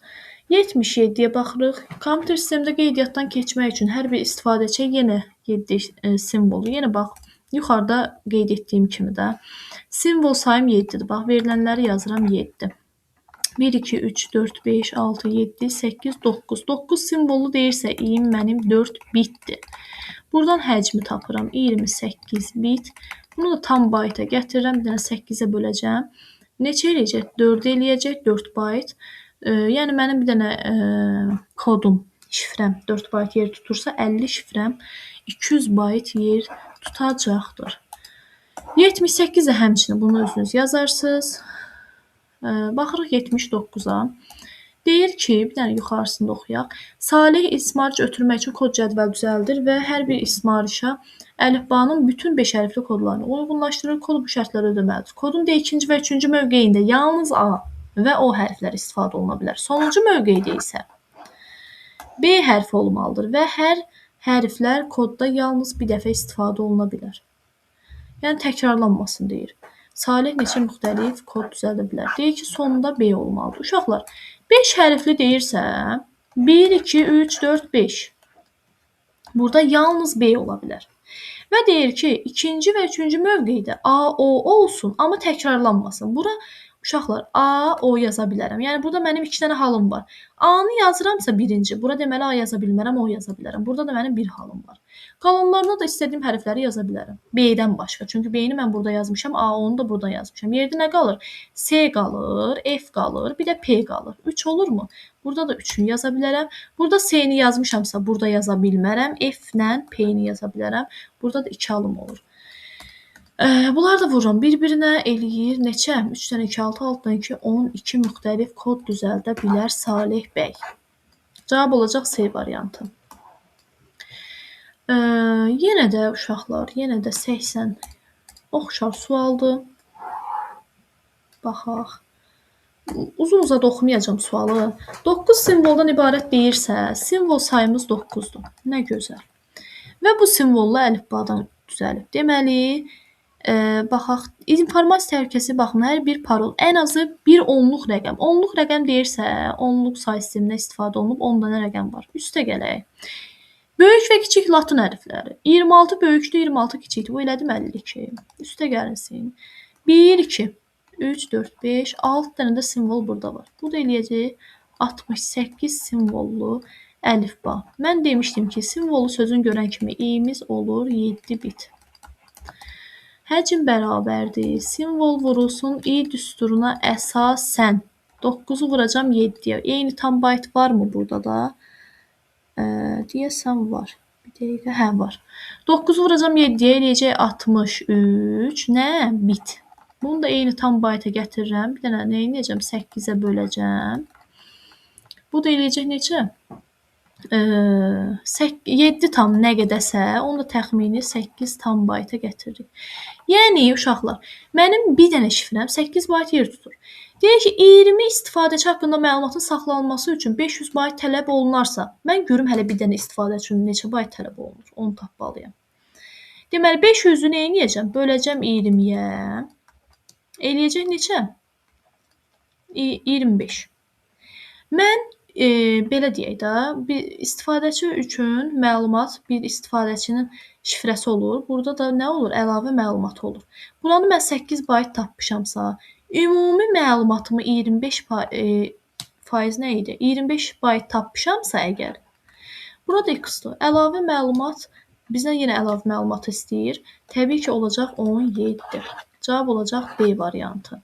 77-yə baxırıq. Kompüter sistemdə qeydiyyatdan keçmək üçün hər bir istifadəçi yenə 7 simvolu. Yenə bax, yuxarıda qeyd etdiyim kimi də simvol sayım 7-dir. Bax, verilənləri yazıram 7. 1, 2, 3, 4, 5, 6, 7, 8, 9. 9 simvolu deyirsə, i'im mənim 4 bitdir. Buradan həcmi tapıram. 28 bit. Bunu da tam bayta gətirirəm. Bir dənə 8-ə böləcəm. Neçə eləyəcək? 4 eləyəcək. 4 bayt. Yəni mənim bir dənə kodum, şifrəm 4 bayt yer tutursa 50 şifrəm 200 bayt yer tutacaqdır. 78-ə həmçinin bunu özünüz yazarsınız. Baxırıq 79-a. Deyir ki, bir dənə yuxarısında oxuyaq. Salih ismarış ötürmək üçün kod cədvəl düzəldir və hər bir ismarışa əlifbanın bütün 5 hərfli kodlarını uyğunlaşdırır. Kod bu şərtləri ödəməlidir. Kodun da ikinci və üçüncü mövqeyində yalnız A və O hərflər istifadə oluna bilər. Sonuncu mövqeydə isə B hərfi olmalıdır və hər hərflər kodda yalnız bir dəfə istifadə oluna bilər. Yəni təkrarlanmasın deyir. Salih neçə müxtəlif kod düzəldə bilər. Deyir ki, sonunda B olmalıdır. Uşaqlar, 5 hərfli deyirsə 1, 2, 3, 4, 5. Burada yalnız B ola bilər. Və deyir ki, ikinci və üçüncü mövqeydə A, O olsun, amma təkrarlanmasın. Bura uşaqlar A, O yaza bilərəm. Yəni burada mənim 2 dənə halım var. A-nı yazıramsa birinci, bura deməli A yaza bilmərəm, O yaza bilərəm. Burada da mənim bir halım var. Qalanlarına da istədiyim hərfləri yaza bilərəm. B-dən başqa. Çünki B-ni mən burada yazmışam, A-onu da burada yazmışam. Yerdə nə qalır? S qalır, F qalır, bir də P qalır. 3 olurmu? Burada da 3-ünü yaza bilərəm. Burada S-ni yazmışamsa burada yaza bilmərəm. F-lə P-ni yaza bilərəm. Burada da 2 halım olur. Bunları da vururam. Bir-birinə eləyir neçə? 3 dənə 2, 6, 6 dənə 2, 12 müxtəlif kod düzəldə bilər Salih bəy. Cavab olacaq C variantı. Yenə də uşaqlar, yenə də 80 oxşar sualdır. Baxaq. Uzun-uzad oxumayacağım sualı. 9 simvoldan ibarət deyirsə, simvol sayımız 9-dur. Nə gözəl. Və bu simvollu əlifbadan düzəlib. Deməli, baxaq, informasiya təhlükəsi baxımından hər bir parol ən azı bir onluq rəqəm. Onluq rəqəm deyirsə, onluq say sistemində istifadə olunub 10 dənə rəqəm var. Üstə gələk. Böyük və kiçik latın hərfləri. 26 böyükdür, 26 kiçikdir. Bu elədim 52. Üstə gəlinsin. 1, 2, 3, 4, 5, 6 dənə də simvol burada var. Bu da eləyəcək 68 simvollu əlifba. Mən demişdim ki, simvolu sözün görən kimi i'miz olur 7 bit. Həcm bərabərdir. Simvol vurulsun i düsturuna əsasən. 9-u vuracam 7-yə. Eyni tam bayt varmı burada da? Deyəsən var. Bir dəqiqə, hə var. 9-u vuracam 7-yə eləyəcək 63. Nə? Bit. Bunu da eyni tam bayta gətirirəm. Bir dənə nə edəcəm? 8-ə böləcəm. Bu da eləyəcək neçə? 7 tam nə qədəsə, onu da təxmini 8 tam bayta gətiririk. Yəni, uşaqlar, mənim bir dənə şifrəm 8 bayt yer tutur. Deyək ki, 20 istifadəçi haqqında məlumatın saxlanılması üçün 500 bayt tələb olunarsa, mən görüm hələ bir dənə istifadəçi üçün neçə bayt tələb olunur, onu tapmalıyam. Deməli, 500-ü nə edəcəm? Böləcəm 20-yə. Eləyəcək neçə? 25. Mən belə deyək də, bir istifadəçi üçün məlumat bir istifadəçinin şifrəsi olur. Burada da nə olur? Əlavə məlumat olur. Buranı mən 8 bayt tapmışamsa, ümumi məlumatımı 25% nə idi? 25 bayt tapmışamsa əgər, burada x-dur. Əlavə məlumat bizdən yenə əlavə məlumat istəyir. Təbii ki, olacaq 17. Cavab olacaq B variantı.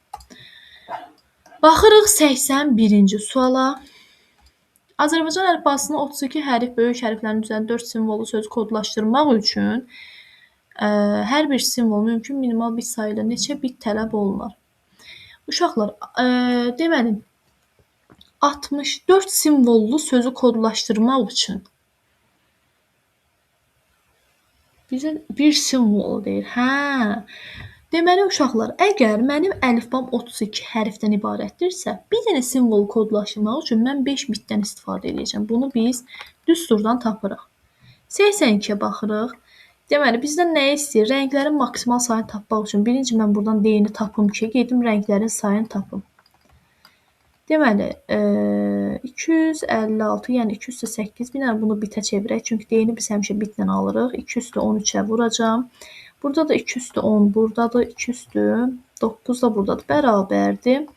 Baxırıq 81-ci suala. Azərbaycan əlifbasının 32 hərf böyük hərflərin üzərində 4 simvolu sözü kodlaşdırmaq üçün hər bir simvol mümkün minimal bit sayı ilə neçə bit tələb olunar? Uşaqlar, deməli, 64 simvollu sözü kodlaşdırmaq üçün bizə bir simvol deyir. Hə. Deməli uşaqlar, əgər mənim əlifbam 32 hərfdən ibarətdirsə, bir dənə simvol kodlaşdırmaq üçün mən 5 bitdən istifadə edəcəm. Bunu biz düsturdan tapırıq. 82-yə baxırıq. Deməli, bizdən nə istəyir? Rənglərin maksimal sayını tapmaq üçün birinci mən buradan D-ni tapım ki, gedim rənglərin sayını tapım. Deməli, 256, yəni 2 üstə 8. Bir dənə bunu bitə çevirək. Çünki D-ni biz həmişə bitlə alırıq. 2 üstə 13-ə vuracam. Burada da 2 üstə 10 buradadır. 2 üstə 9 da buradadır. Bərabərdir.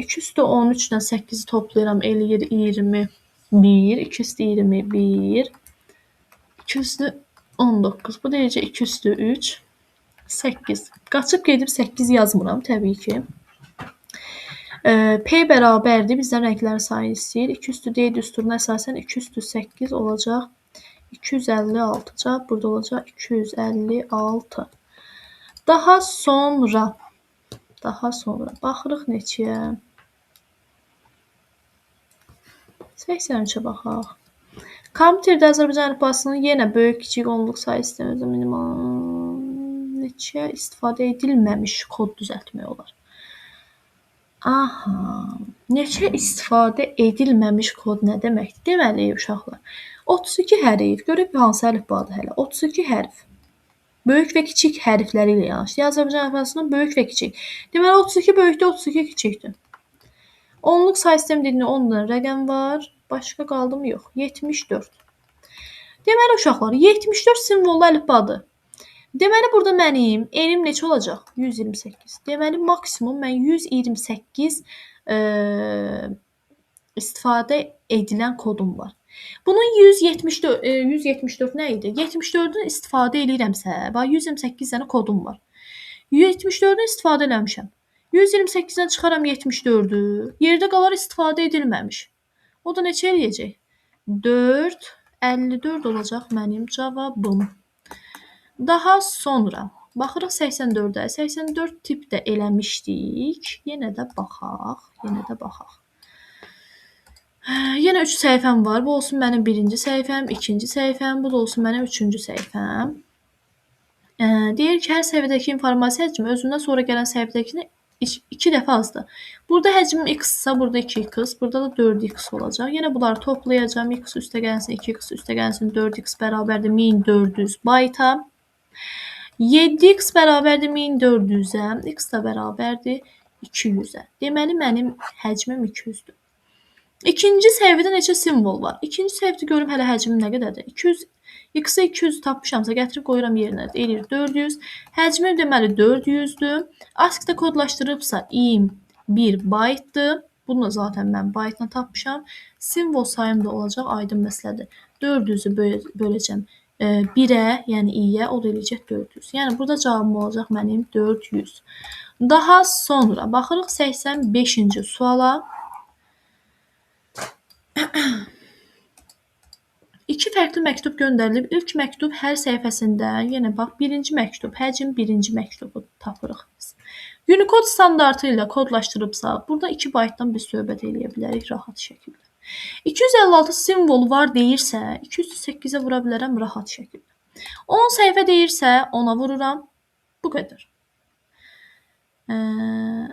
2 üstə 13 ilə 8-i toplayıram. Eləyir 21. 2 üstə 21. 2 üstə 19. Bu derəcə 2 üstə 3. 8. Qaçıb gedib 8 yazmıram təbii ki. P bərabərdir. Bizdən rənglərin sayını istəyir. 2 üstü D düsturuna əsasən 2 üstü 8 olacaq. 256. Cavab burada olacaq 256. Daha sonra baxırıq neçəyə? 83-ə baxaq. Kompüterdə Azərbaycan əlifbasının yenə böyük kiçik onluq sayı sistemi minimal neçə istifadə edilməmiş kod düzəltmək olar. Aha. Neçə istifadə edilməmiş kod nə deməkdir? Deməli uşaqlar, 32 hərf, görək hansı əlifbadır hələ. 32 hərf. Böyük və kiçik hərfləri ilə yanaşır. Azərbaycan əlifbasının böyük və kiçik. Deməli 32 böyükdür, 32 kiçikdir. Onluq say sistemi dediyində 10 dənə rəqəm var. Başqa qaldı mı? Yox. 74. Deməli uşaqlar, 74 simvollu əlifbadır. Deməli, burada mənim enim neçə olacaq? 128. Deməli, maksimum mən 128 istifadə edilən kodum var. Bunun 174 nə idi? 74-ün istifadə edirəmsə, 128 dənə kodum var. 74-ün istifadə eləmişəm. 128-dən çıxaram 74-ü. Yerdə qalar istifadə edilməmiş. O da neçə eləyəcək? 4, 54 olacaq mənim cavabım. Daha sonra baxırıq 84-ə. 84 tipdə eləmişdik. Yenə də baxaq. Yenə 3 səhifəm var. Bu olsun mənim birinci səhifəm, ikinci səhifəm. Bu da olsun mənim üçüncü səhifəm. Deyir ki, hər səhifədəki informasiya həcmi özündən sonra gələn səhifədəkini 2 dəfə azdır. Burada həcmim x-sa, burada 2x, burada da 4x olacaq. Yenə bunları toplayacağım. X üstə gəlsin, 2x üstə gəlsin, 4x bərabərdir 1400 bayta. 7x bərabərdir 1400-ə, x da bərabərdir 200-ə. Deməli, mənim həcmim 200-dür. İkinci səhifədə neçə simvol var? İkinci səhifədə görüm hələ həcmim nə qədərdir? 200, x-ə 200 tapmışamsa, gətirib qoyuram yerinə. Eləyir 400. Həcmim deməli 400-dür. ASCII-də kodlaşdırıbsa, im 1 baytdır. Bunu da zaten mən baytla tapmışam. Simvol sayım da olacaq, aydın məsələdir. 400-ü böləcəm 1-ə, yəni i-yə, o da eləyəcək 400. Yəni, burada cavabım olacaq mənim 400. Daha sonra baxırıq 85-ci suala. 2 fərqli məktub göndərilib. İlk məktub hər səhifəsində, yenə bax, birinci məktub, həcm birinci məktubu tapırıq. Unicode standartı ilə kodlaşdırıbsa, burada 2 baytdan biz söhbət eləyə bilərik rahat şəkildə. 256 simvol var deyirsə, 208-ə vura bilərəm rahat şəkildə. 10 səhifə deyirsə, 10-a vururam. Bu qədər.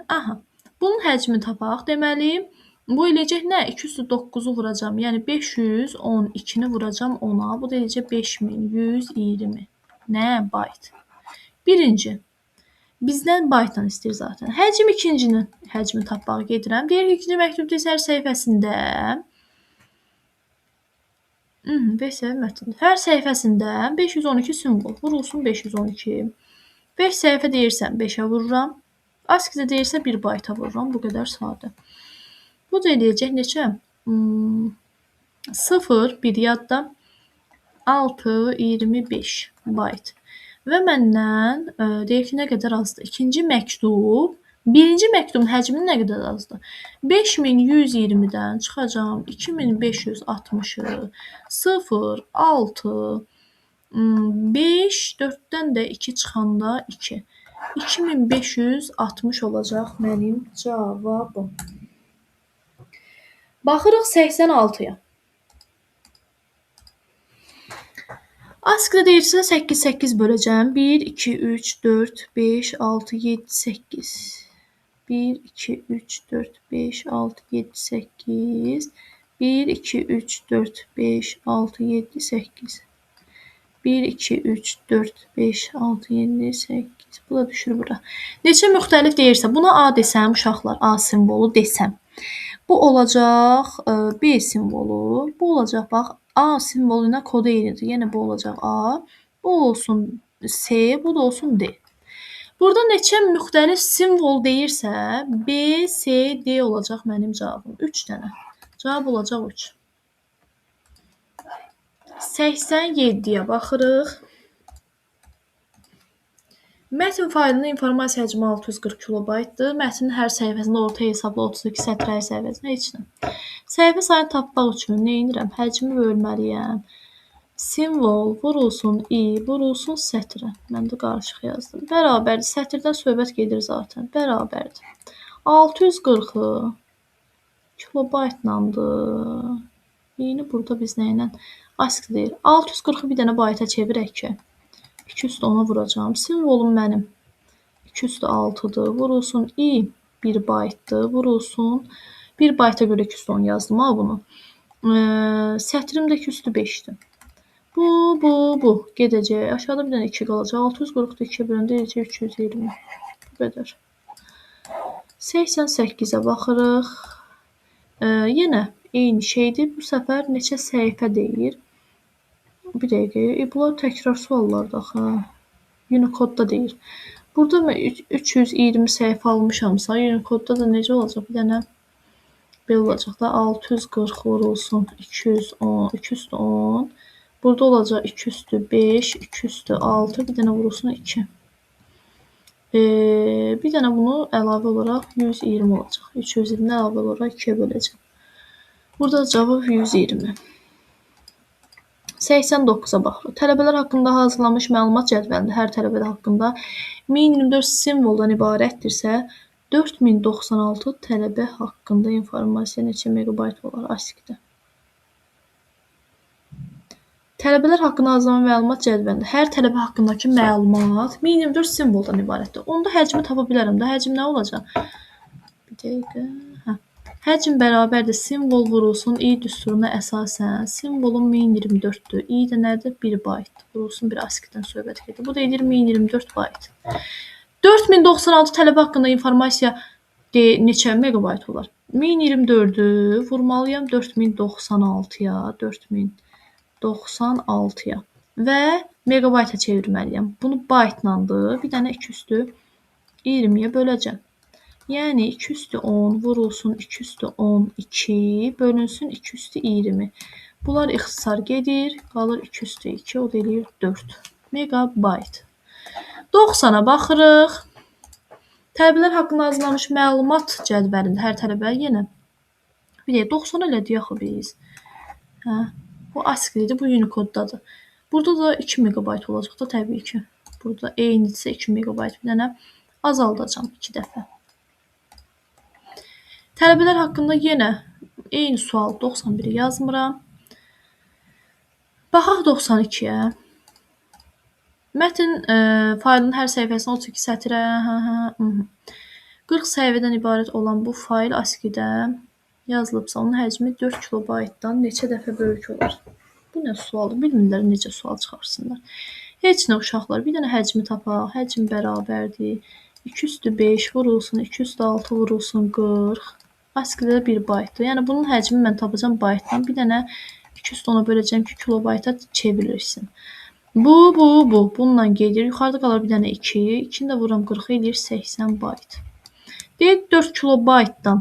Aha. Bunun həcmini tapaq. Deməli, bu eləyəcək nə? 209-u vuracam. Yəni 512-ni vuracam 10-a. Bu da eləyəcək 5120. Nə? Bayt. Birinci. Bizdən baytdan istəyir zaten. Həcm ikincinin həcmini tapmağa gedirəm. Deyir ki, ikinci məktubda isə hər səhifəsində hər səhifəsində 512 simvol. Vurulsun 512. 5 səhifə deyirsəm 5-ə vururam. ASCII-də deyirsə 1 bayta vururam. Bu qədər sadə. Bu da eləyəcək neçə? 0, 1 yadda, 6, 25 bayt. Və məndən deyək ki, nə qədər azdır? İkinci məktub, birinci məktubun həcmi nə qədər azdır? 5120-dən çıxacam 2560-ı, 0, 6, 5, 4-dən də 2 çıxanda 2. 2560 olacaq mənim cavabım. Baxırıq 86-ya. Askıda deyirsə 8, 8 böləcəm. 1, 2, 3, 4, 5, 6, 7, 8. 1, 2, 3, 4, 5, 6, 7, 8. 1, 2, 3, 4, 5, 6, 7, 8. 1, 2, 3, 4, 5, 6, 7, 8. Bu da düşür bura. Neçə müxtəlif deyirsə, buna A desəm, uşaqlar, A simvolu desəm. Bu olacaq B simvolu. Bu olacaq, bax, A simvolu ilə kodu eynidir. Yəni bu olacaq A. Bu olsun C, bu da olsun D. Burada neçə müxtəlif simvol deyirsə, B, C, D olacaq mənim cavabım. 3 dənə. Cavab olacaq 3. 87-yə baxırıq. Mətn faylının informasiya həcmi 640 kilobaytdır. Mətnin hər səhifəsində orta hesabla 32 sətir, hər səhifəsində heç nə. Səhifə sayını tapmaq üçün nə edirəm? Həcmi bölməliyəm. Simvol vurulsun i, vurulsun sətrə. Mən də qarışıq yazdım. Bərabərdir. Sətirdən söhbət gedir zaten. Bərabərdir. 640-ı kilobaytlandır. İyini burada biz nə ilə? Ask deyir. 640-ı bir dənə bayta çevirək ki. 2 üstü 10'a vuracağım. Simvolum mənim 2 üstü 6'dır. Vurulsun i 1 baytdır. Vurulsun 1 bayta görə 2 üstü 10 yazdım ha bunu. Sətrim də 2 üstü 5'dir. Bu gedəcək. Aşağıda bir dənə 2 qalacaq. 640'da 2'ye böləndə edəcək 320. Bu qədər. 88'ə baxırıq. Yenə eyni şeydir. Bu səfər neçə səhifə deyir. Bir dəqiqə. Bunlar təkrar suallardır axı. Unicode-da deyir. Burada mən 320 səhifə almışamsa, Unicode-da da necə olacaq? Bir dənə belə olacaq da 640 vurulsun 210, 210. Burada olacaq 2 üstü 5, 2 üstü 6, bir dənə vurulsun 2. Bir dənə bunu əlavə olaraq 120 olacaq. 320-ni əlavə olaraq 2'yə böləcəm. Burada cavab 120. 89'a baxırıq. Tələbələr haqqında hazırlanmış məlumat cədvəlində hər tələbə haqqında 1024 simvoldan ibarətdirsə, 4096 tələbə haqqında informasiya neçə megabayt olar ASCII-də? Tələbələr haqqında hazırlanan məlumat cədvəlində hər tələbə haqqındakı məlumat 1024 simvoldan ibarətdir. Onda həcmi tapa bilərəm də. Həcm nə olacaq? Bir dəqiqə. Həcm bərabərdir. Simvol vurulsun i düsturuna əsasən. Simvolum 1024'dür. i də nədir? 1 baytdır. Vurulsun bir ASCII-dən söhbət gedir. Bu da edir 1024 bayt. 4096 tələbə haqqında informasiya neçə megabayt olar? 1024'ü vurmalıyam 4096'ya. 4096'ya. Və megabayta çevirməliyəm. Bunu baytlandır. Bir dənə 2 üstü 20'ye böləcəm. Yəni 2 üstü 10 vurulsun 2 üstü 12 bölünsün 2 üstü 20. Bunlar ixtisar gedir. Qalır 2 üstü 2. O da eləyir 4 megabayt. 90'a baxırıq. Tələbələr haqqında hazırlanmış məlumat cədvəlində hər tələbə yenə. Bir də 90 elədik axı biz. Bu ASCII-dir, bu Unicode-dadır. Burada da 2 megabayt olacaq da təbii ki. Burada eynidirsə 2 megabayt bir dənə azaldacağım 2 dəfə. Tələbələr haqqında yenə eyni sual 91'i yazmıram. Baxaq 92'yə. Mətn faylının hər səhifəsində 32 sətirə 40 səhifədən ibarət olan bu fayl ASCII-də yazılıbsa, onun həcmi 4 kilobaytdan neçə dəfə böyük olur? Bu nə sualdır? Bilmirlər necə sual çıxarsınlar. Heç nə uşaqlar. Bir dənə həcmi tapaq. Həcm bərabərdir. 2 üstü 5 vurulsun, 2 üstü 6 vurulsun 40. ASCII-də 1 baytdır. Yəni bunun həcmini mən tapacağım baytdan. Bir dənə 2 üstü 10'a böləcəm ki, kilobayta çevrilsin. Bu. Bununla gedir. Yuxarıda qalır bir dənə 2. 2'ni də vururam 40 edir 80 bayt. Deyək 4 kilobaytdan.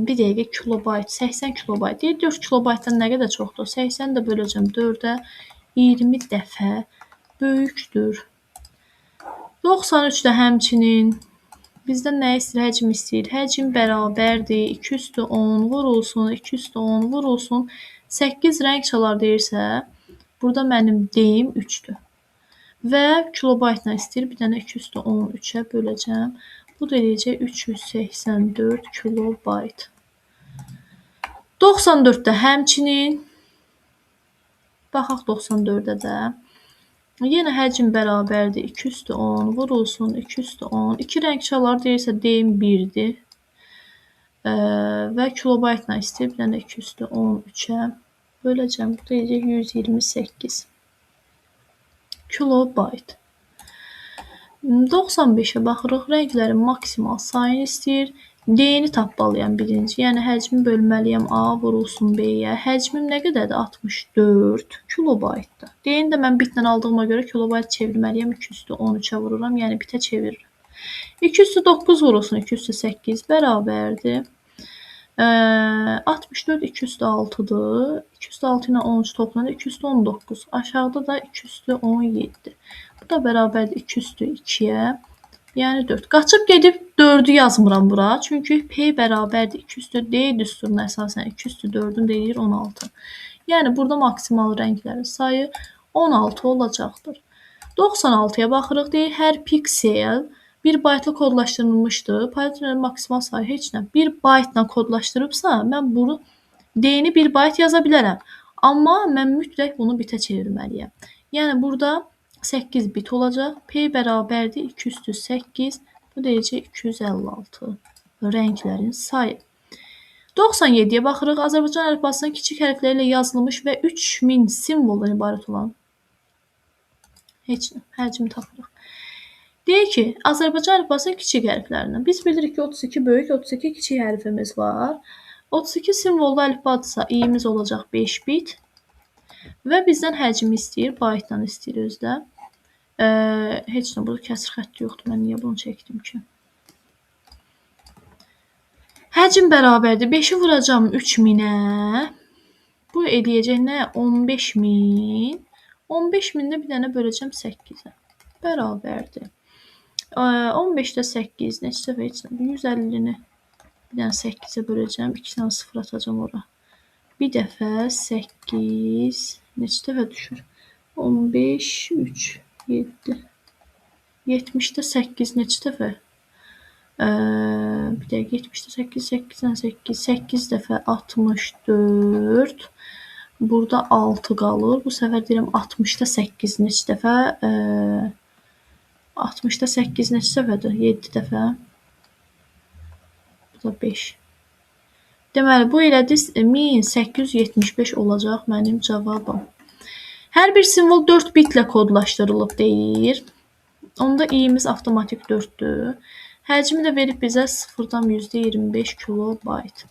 Bir dəqiqə kilobayt. 80 kilobayt. Deyək 4 kilobaytdan nə qədər çoxdur? 80'i də böləcəm 4'ə. 20 dəfə böyükdür. 93 də həmçinin. Bizdən nə istəyir? Həcm istəyir. Həcm bərabərdir. 2 üstü 10 vurulsun. 2 üstü 10 vurulsun. 8 rəng çalar deyirsə, burada mənim deyim 3'dür. Və kilobaytla istəyir. Bir dənə 2 üstü 10 3'ə böləcəm. Bu da eləyəcək 384 kilobayt. 94-də həmçinin baxaq 94-də də. Yenə həcm bərabərdir. 2/10 vurulsun 2/10. 2 rəng çalar deyirsə deyim 1-dir. Və kilobaytla istəyir. Bir dənə 2/13-ə böləcəm. Bu deyəcək 128 kilobayt. 95-ə baxırıq. Rənglərin maksimal sayını istəyir. D-ni tapmalıyam birinci. Yəni həcmi bölməliyəm A vurulsun B-yə. Həcmim nə qədərdir? 64 kilobaytdır. D-ni də mən bitlə aldığıma görə kilobayt çevirməliyəm. 2/13-ə vururam. Yəni bitə çeviririm. 2/9 vurulsun 2/8 bərabərdir. 64 2/6-dır. 2/6 ilə 13 toplanır 2/19. Aşağıda da 2/17. Bu da bərabərdir 2/2-yə. Yəni 4. Qaçıb gedib 4-ü yazmıram bura. Çünki P bərabərdir 2/D düsturuna əsasən 2/4-ün deyir 16. Yəni burada maksimal rənglərin sayı 16 olacaqdır. 96-ya baxırıq. Deyir hər piksel 1 baytla kodlaşdırılmışdır. Python maksimal sayı heç nə. 1 baytla kodlaşdırıbsa, mən bunu D-ni 1 bayt yaza bilərəm. Amma mən mütləq bunu bitə çevirməliyəm. Yəni burada 8 bit olacaq. P bərabərdir 2/8. Bu deyəcək 256 rənglərin sayı. 97-yə baxırıq. Azərbaycan əlifbasının kiçik hərfləri ilə yazılmış və 3000 simvoldan ibarət olan heç nə. Həcmi tapırıq. Deyir ki, Azərbaycan əlifbasının kiçik hərflərindən. Biz bilirik ki, 32 böyük, 32 kiçik hərfimiz var. 32 simvollu əlifbadırsa, i-miz olacaq 5 bit. Və bizdən həcmi istəyir, baytdan istəyir özdə. Heç nə, burada kəsr xətti yoxdur. Mən niyə bunu çəkdim ki? Həcm bərabərdir. 5-i vuracam 3000-ə. Bu eləyəcək nə? 15000. 15000-də bir dənə böləcəm 8-ə. Bərabərdir. 15-də 8 neçə dəfə heç nə? 150-ni bir dənə 8-ə böləcəm. 2 dənə 0 atacam ora. Bir dəfə 8 neçə dəfə düşür? 15, 3, 7. 70-də 8 neçə dəfə? Bir dəqiqə 70-də 8, 8-dən 8, 8 dəfə 64. Burada 6 qalır. Bu səfər deyirəm 60-da 8 neçə dəfə? 60-da 8 neçə dəfədir? 7 dəfə. Bu da 5. Deməli, bu elədir 1875 olacaq mənim cavabım. Hər bir simvol 4 bitlə kodlaşdırılıb deyir. Onda i-miz avtomatik 4-dür. Həcmi də verib bizə 0-dan %25 kilobayt.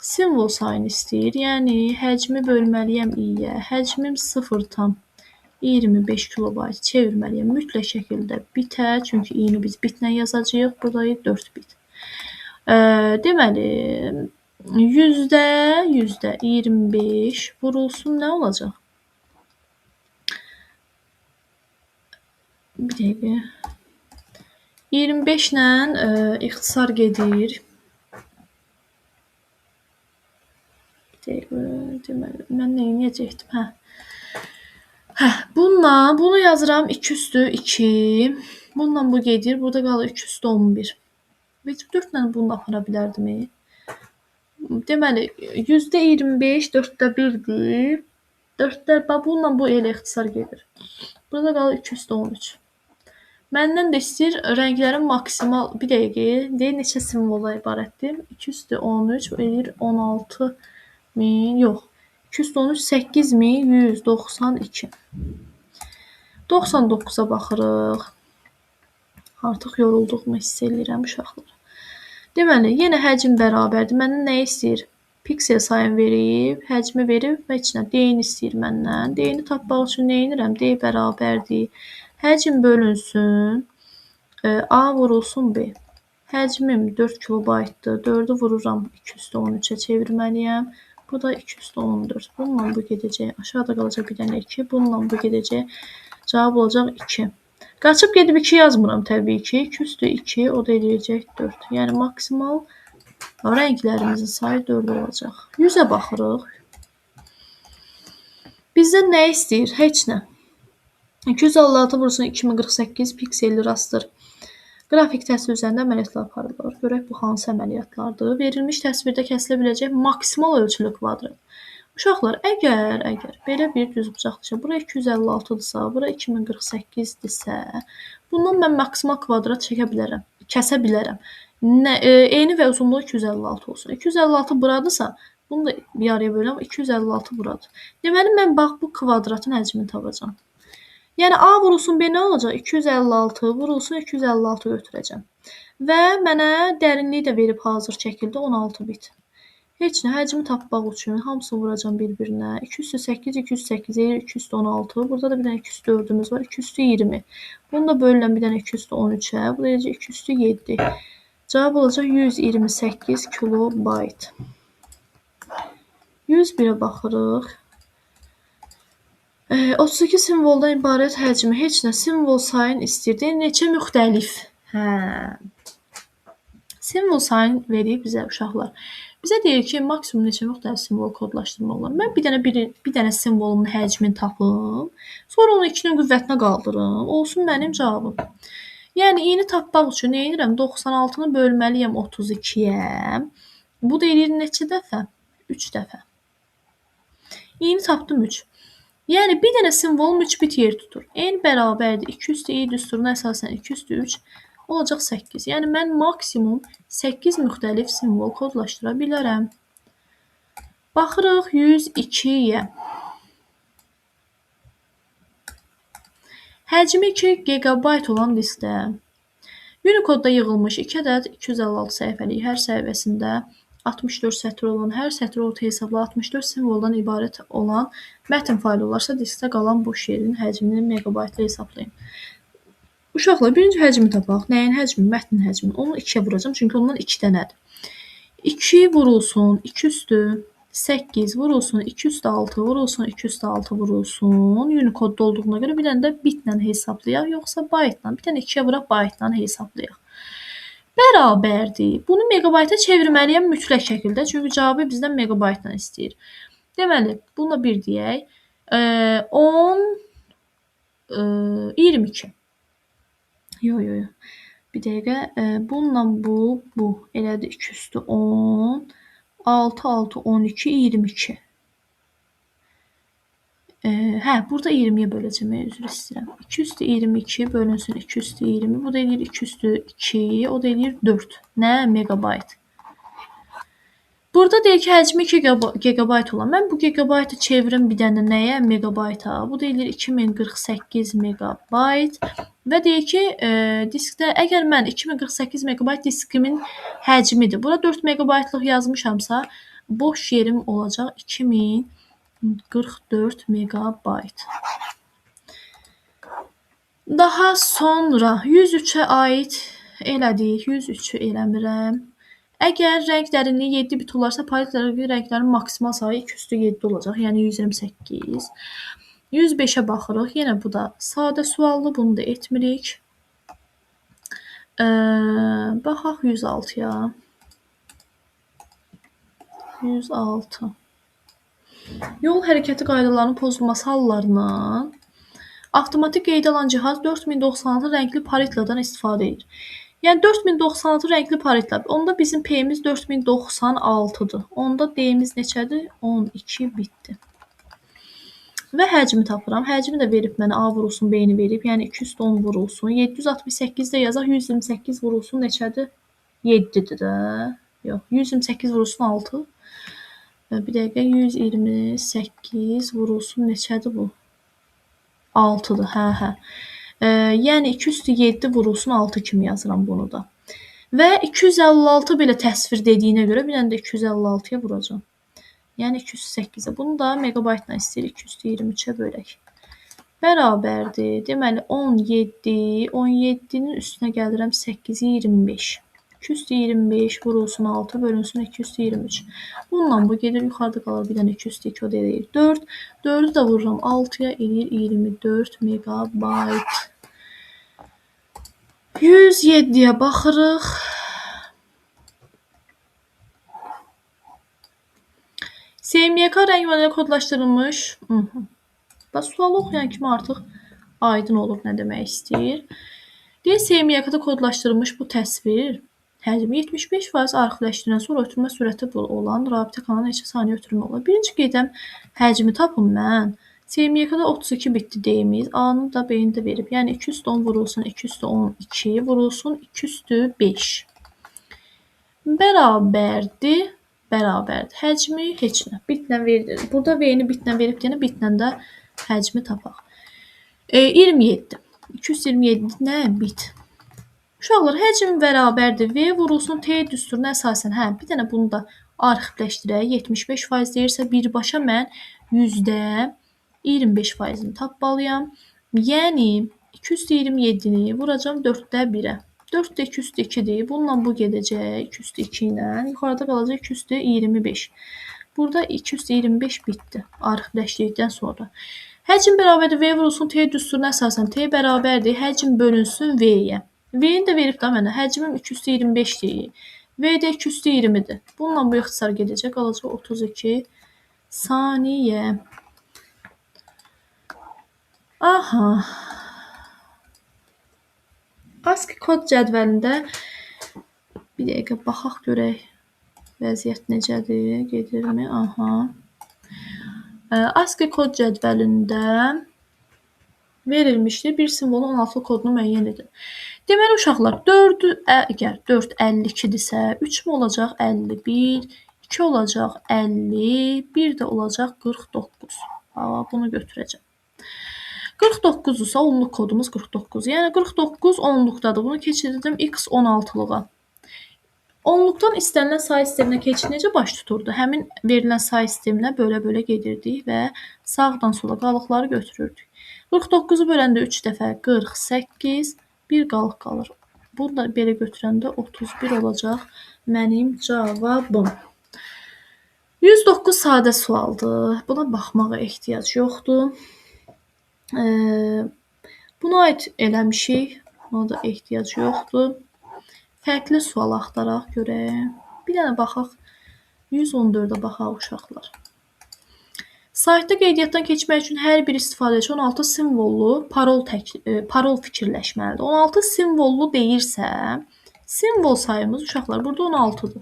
Simvol sayını istəyir. Yəni, həcmi bölməliyəm i-yə. Həcmim 0,25 kilobayt çevirməliyəm. Mütləq şəkildə bitə. Çünki i-ni biz bitlə yazacağıq. Burada 4 bit. Deməli, %25 vurulsun nə olacaq? Bir dəqiqə. 25 ilə ixtisar gedir. Bir dəqiqə. Deməli, mən nə edəcəkdim? Bunu yazıram 2/2. Bununla bu gedir. Burada qalır 2/11. 4 ilə bunu apara bilərdimi? Deməli, %25 4-də 1-dir. 4-də bununla bu elə ixtisar gedir. Burada qalır 2/13. Məndən də istəyir rənglərin maksimal, bir dəqiqə, deyir neçə simvola ibarətdir? 2/13 verir 16000, yox. 2/13 8192. 99-a baxırıq. Artıq yorulduğumu hiss edirəm uşaqlar. Deməli, yenə həcm bərabərdir. Məndən nə istəyir? Piksel sayını verib, həcmi verib və heç nə. D-ni istəyir məndən. D-ni tapmaq üçün nə edirəm? D bərabərdir. Həcm bölünsün. A vurulsun B. Həcmim 4 kilobaytdır. 4-ü vururam 2/13-ə çevirməliyəm. Bu da 2/14. Bununla bu gedəcək. Aşağıda qalacaq bir dənə 2. Bununla bu gedəcək. Cavab olacaq 2. Qaçıb gedib 2 yazmıram təbii ki. 2/2 o da eləyəcək 4. Yəni maksimal rənglərimizin sayı 4 olacaq. 100-ə baxırıq. Bizdən nə istəyir? Heç nə. 256 vurulsun 2048 pikselli rastır. Qrafik təsvir üzərində əməliyyatlar aparılır. Görək bu hansı əməliyyatlardır? Verilmiş təsvirdə kəsilə biləcək maksimal ölçülü kvadrat. Uşaqlar, əgər belə bir düzbucaqlıca, bura 256-dırsa, bura 2048-dirsə, bundan mən maksimal kvadrat çəkə bilərəm, kəsə bilərəm. Eni və uzunluğu 256 olsun. 256 buradırsa, bunu da yarıya böləm, 256 buradır. Deməli, mən bax bu kvadratın həcmini tapacağam. Yəni A vurulsun B nə olacaq? 256 vurulsun 256 götürəcəm. Və mənə dərinliyi də verib hazır şəkildə 16 bit. Heç nə, həcmi tapmaq üçün hamısını vuracam bir-birinə. 2 üstü 8, 2 üstü 8, 2 üstü 16. Burada da bir dənə 2 üstü 4-ümüz var. 2 üstü 20. Bunu da bölürəm bir dənə 2 üstü 13-ə. Bu da eləcə 2 üstü 7. Cavab olacaq 128 kilobayt. 101-ə baxırıq. 32 simvoldan ibarət həcmi heç nə, simvol sayın istəyir. Neçə müxtəlif? Simvol sayın verir bizə uşaqlar. Bizə deyir ki, maksimum neçə müxtəlif simvol kodlaşdırmaq olar. Mən bir dənə simvolumun həcmini tapım, sonra onu 2-nin qüvvətinə qaldırım, olsun mənim cavabım. Yəni, i-ni tapmaq üçün nə edirəm? 96-nı bölməliyəm 32-yə. Bu da eləyir neçə dəfə? 3 dəfə. i-ni tapdım 3. Yəni, bir dənə simvolum 3 bit yer tutur. N bərabərdir. 2 üstü i düsturuna əsasən 2 üstü 3 olacaq 8. Yəni, mən maksimum 8 müxtəlif simvol kodlaşdıra bilərəm. Baxırıq 102-yə. Həcmi 2 GB olan diskdə Unicode-da yığılmış 2 ədəd 256 səhifəlik hər səhifəsində 64 sətr olan, hər sətr orta hesabla 64 simvoldan ibarət olan mətn faylı olarsa, diskdə qalan boş yerin həcmini megabaytla hesablayın. Uşaqlar, birinci həcmi tapaq. Nəyin həcmi? Mətnin həcmi. Onu 2-yə vuracam, çünki ondan 2 dənədir. 2 vurulsun, 2 üstü 8 vurulsun, 2 üstü 6 vurulsun, 2 üstü 6 vurulsun. Unicode-da olduğuna görə bir dənə də bitlə hesablayaq, yoxsa baytla. Bir dənə 2-yə vuraq, baytla hesablayaq. Bərabərdir. Bunu megabayta çevirməliyəm mütləq şəkildə. Çünki cavabı bizdən megabaytla istəyir. Deməli, bununla bir deyək. 10, 22. Yox. Bir dəqiqə. Bununla bu. Elədir 2 üstü 10. 6, 6, 12, 22. Burada 20-yə böləcəm, üzr istəyirəm. 2 üstü 22 bölünsün 2 üstü 20. Bu da eləyir 2 üstü 2, o da eləyir 4. Nə? Megabayt. Burada deyir ki, həcmi 2 GB olan. Mən bu gigabaytı çevirim bir dənə nəyə? Megabayta. Bu da eləyir 2048 megabayt. Və deyir ki, diskdə əgər mən 2048 megabayt diskimin həcmidir. Bura 4 megabaytlıq yazmışamsa, boş yerim olacaq 2044 megabayt. Daha sonra 103-ə aid elədik. 103-ü eləmirəm. Əgər rəng dərinliyi 7 bit olarsa, paletlərin rənglərin maksimal sayı 2 üstü 7 olacaq. Yəni 128. 105-ə baxırıq. Yenə bu da sadə suallı. Bunu da etmirik. Baxaq 106-ya. 106. Yol hərəkəti qaydalarının pozulması hallarından avtomatik qeydə alan cihaz 4096 rəngli paletladan istifadə edir. Yəni 4096 rəngli paletla. Onda bizim P-miz 4096-dır. Onda D-miz neçədir? 12 bitdir. Və həcmi tapıram. Həcmi də verib mənə A vurulsun, B-ni verib. Yəni 210 vurulsun. 768 də yazaq. 128 vurulsun neçədir? 7-dir də. Yox, 128 vurulsun 6. Bir dəqiqə 128 vurulsun neçədir bu? 6-dır. Hə. Yəni 2 üstü 7 vurulsun 6 kimi yazıram bunu da. Və 256 belə təsvir dediyinə görə bir dənə də 256-ya vuracam. Yəni 208-ə. Bunu da megabaytla istəyirik. 223-ə bölək. Bərabərdir. Deməli 17. 17-nin üstünə gəlirəm 8-i 25. 2 üstü 25 vurulsun 6 bölünsün 2 üstü 23. Bununla bu gedir. Yuxarıda qalır bir dənə 2 üstü 2 o da eləyir 4. 4-ü də vururam 6-ya eləyir 24 megabayt. 107-yə baxırıq. SMYK rəng modeli kodlaşdırılmış. Sualı oxuyan kimi artıq aydın olur nə demək istəyir. Deyək, SMYK-da kodlaşdırılmış bu təsvir həcmi 75% arxiləşdirən sonra ötürmə sürəti olan rabitə kanalına neçə saniyə ötürmə olur? Birinci qeydəm həcmi tapım mən. SMYK-da 32 bitdi deyimiz. A-nı da B-ni də verib. Yəni 2 üstü 10 vurulsun 2 üstü 12 vurulsun 2 üstü 5. Bərabərdir. Bərabərdir. Həcmi heç nə. Bitlə verilir. Burada V-ni bitlə verib deyənə bitlə də həcmi tapaq. 27. 227 nə? Bit. Uşaqlar, həcm bərabərdir. V vurulsun T düsturuna əsasən. Hə, bir dənə bunu da arxivləşdirək. 75% deyirsə, birbaşa mən %25%-ni tapmalıyam. Yəni 227-ni vuracam 4-də 1-ə. 4 də 2 üstü 2-dir. Bununla bu gedəcək. 2 üstü 2 ilə. Yuxarıda qalacaq 2 üstü 25. Burada 2 üstü 25 bitdi. Arxivləşdirdikdən sonra. Həcm bərabərdir. V vurulsun T düsturuna əsasən. T bərabərdir. Həcm bölünsün V-yə. V-ni də verib də mənə. Həcmim 2 üstü 25-dir. V də 2 üstü 20-dir. Bununla bu ixtisar gedəcək. Qalacaq 32 saniyə. Aha. ASCII kod cədvəlində bir dəqiqə baxaq görək vəziyyət necədir, gedirmi? Aha. ASCII kod cədvəlində verilmişdir. Bir simvolun 16 kodunu müəyyən edin. Deməli uşaqlar 4-ü əgər 4 52-dirsə 3 mü olacaq 51, 2 olacaq 50, 1 də olacaq 49. Bunu götürəcəm. 49-dursa onluq kodumuz 49. Yəni 49 onluqdadır. Bunu keçirdim x 16-lığa. Onluqdan istənilən say sisteminə keçid necə baş tuturdu? Həmin verilən say sisteminə bölə-bölə gedirdik və sağdan sola qalıqları götürürdük. 49-u böləndə 3 dəfə 48, bir qalıq qalır. Bunu da belə götürəndə 31 olacaq mənim cavabım. 109 sadə sualdır. Buna baxmağa ehtiyac yoxdur. Buna aid eləmişik. Buna da ehtiyac yoxdur. Fərqli sual axtaraq görək. Bir dənə baxaq. 114-ə baxaq uşaqlar. Saytda qeydiyyatdan keçmək üçün hər bir istifadəçi 16 simvollu parol fikirləşməlidir. 16 simvollu deyirsə, simvol sayımız uşaqlar burada 16-dır.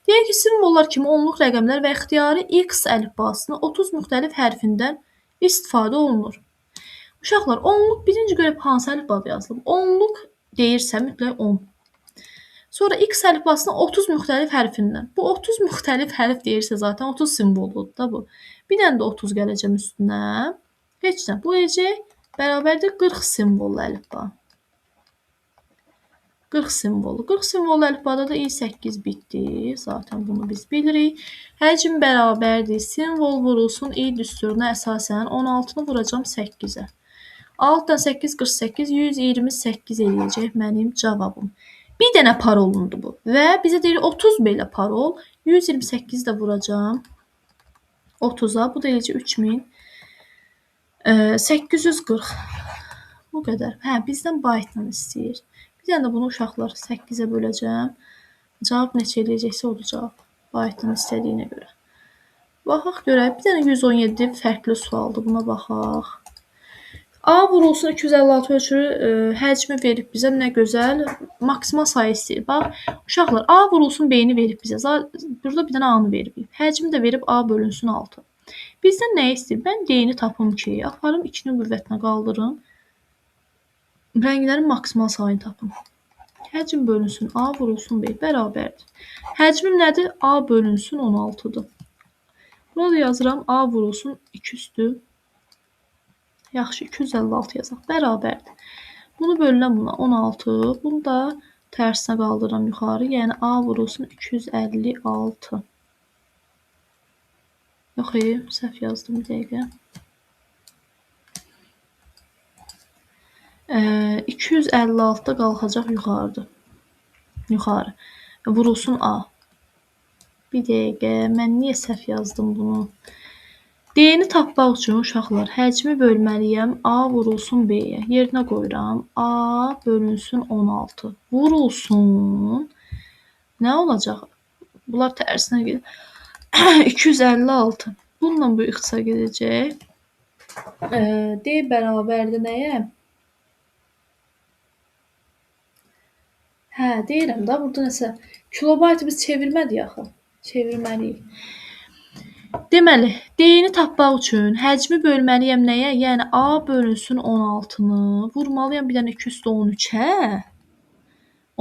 Deyək ki, simvollar kimi onluq rəqəmlər və ixtiyari X əlifbasını 30 müxtəlif hərfindən istifadə olunur. Uşaqlar, onluq birinci görüb hansı əlifbada yazılıb? Onluq deyirsə mütləq 10. Sonra X əlifbasının 30 müxtəlif hərfindən. Bu 30 müxtəlif hərf deyirsə zaten 30 simvolludur da bu. Bir dənə də 30 gələcəm üstünə. Heç nə. Bu eləcək bərabərdir 40 simvollu əlifba. 40 simvolu. 40 simvollu əlifbada da i8 bitdi. Zaten bunu biz bilirik. Həcm bərabərdir. Simvol vurulsun i düsturuna əsasən 16-nı vuracam 8-ə. 6-dan 8, 48, 128 eləyəcək mənim cavabım. Bir dənə parolundur bu. Və bizə deyir 30 belə parol. 128 də vuracam 30-a. Bu da eləcək 3840. Bu qədər. Hə, bizdən byte-la istəyir. Bir dənə də bunu uşaqlar 8-ə böləcəm. Cavab neçə eləyəcəksə odur cavab. Byte-la istədiyinə görə. Baxaq görək. Bir dənə 117 fərqli sualdır. Buna baxaq. A vurulsun 256 ölçülü həcmi verib bizə. Nə gözəl. Maksimal sayı istəyir. Bax, uşaqlar, A vurulsun B-ni verib bizə. Burada bir dənə A-nı verib. Həcmi də verib A bölünsün 6. Bizdən nə istəyir? Mən D-ni tapım ki, aparım 2-ni qüvvətinə qaldırım. Rənglərin maksimal sayını tapım. Həcm bölünsün A vurulsun B bərabərdir. Həcmim nədir? A bölünsün 16-dır. Burada yazıram A vurulsun 2 üstü. Yaxşı, 256 yazaq. Bərabərdir. Bunu bölünəm buna 16. Bunu da tərsinə qaldıram yuxarı. Yəni A vurulsun 256. Yox, səhv yazdım bir dəqiqə. 256-da qalxacaq yuxarı. Vurulsun A. Bir dəqiqə, mən niyə səhv yazdım bunu? D-ni tapmaq üçün uşaqlar həcmi bölməliyəm. A vurulsun B-yə. Yerinə qoyuram. A bölünsün 16. Vurulsun. Nə olacaq? Bunlar tərsinə gedir. 256. Bununla bu ixtisar gedəcək. D bərabərdir nəyə? Hə, deyirəm də, burada nəsə kilobaytı biz çevirmədik axı. Çevirməliyik. Deməli, D-ni tapmaq üçün həcmi bölməliyəm nəyə? Yəni A bölünsün 16-nı, vurmalıyam bir dənə 2 üstə 13-ə.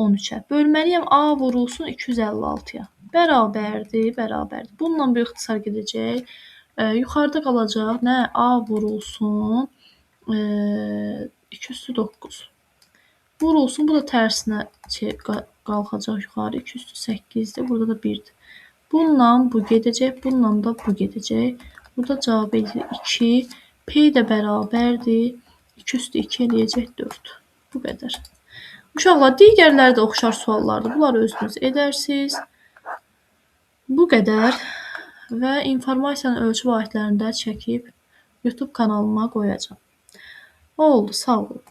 13-ə. Bölməliyəm A vurulsun 256-ya. Bərabərdir, bərabərdir. Bununla bu ixtisar gedəcək. Yuxarıda qalacaq nə? A vurulsun 2 üstü 9. Vurulsun, bu da tərsinə qalxacaq yuxarı. 2 üstü 8-dir, burada da 1-dir. Bununla bu gedəcək, bununla da bu gedəcək. Burada cavab edir 2. P də bərabərdir. 2 üstü 2 eləyəcək 4. Bu qədər. Uşaqlar, digərləri də oxşar suallardır. Bunları özünüz edərsiniz. Bu qədər və informasiyanın ölçü vahidlərində çəkib YouTube kanalıma qoyacağam. Oldu, sağ olun.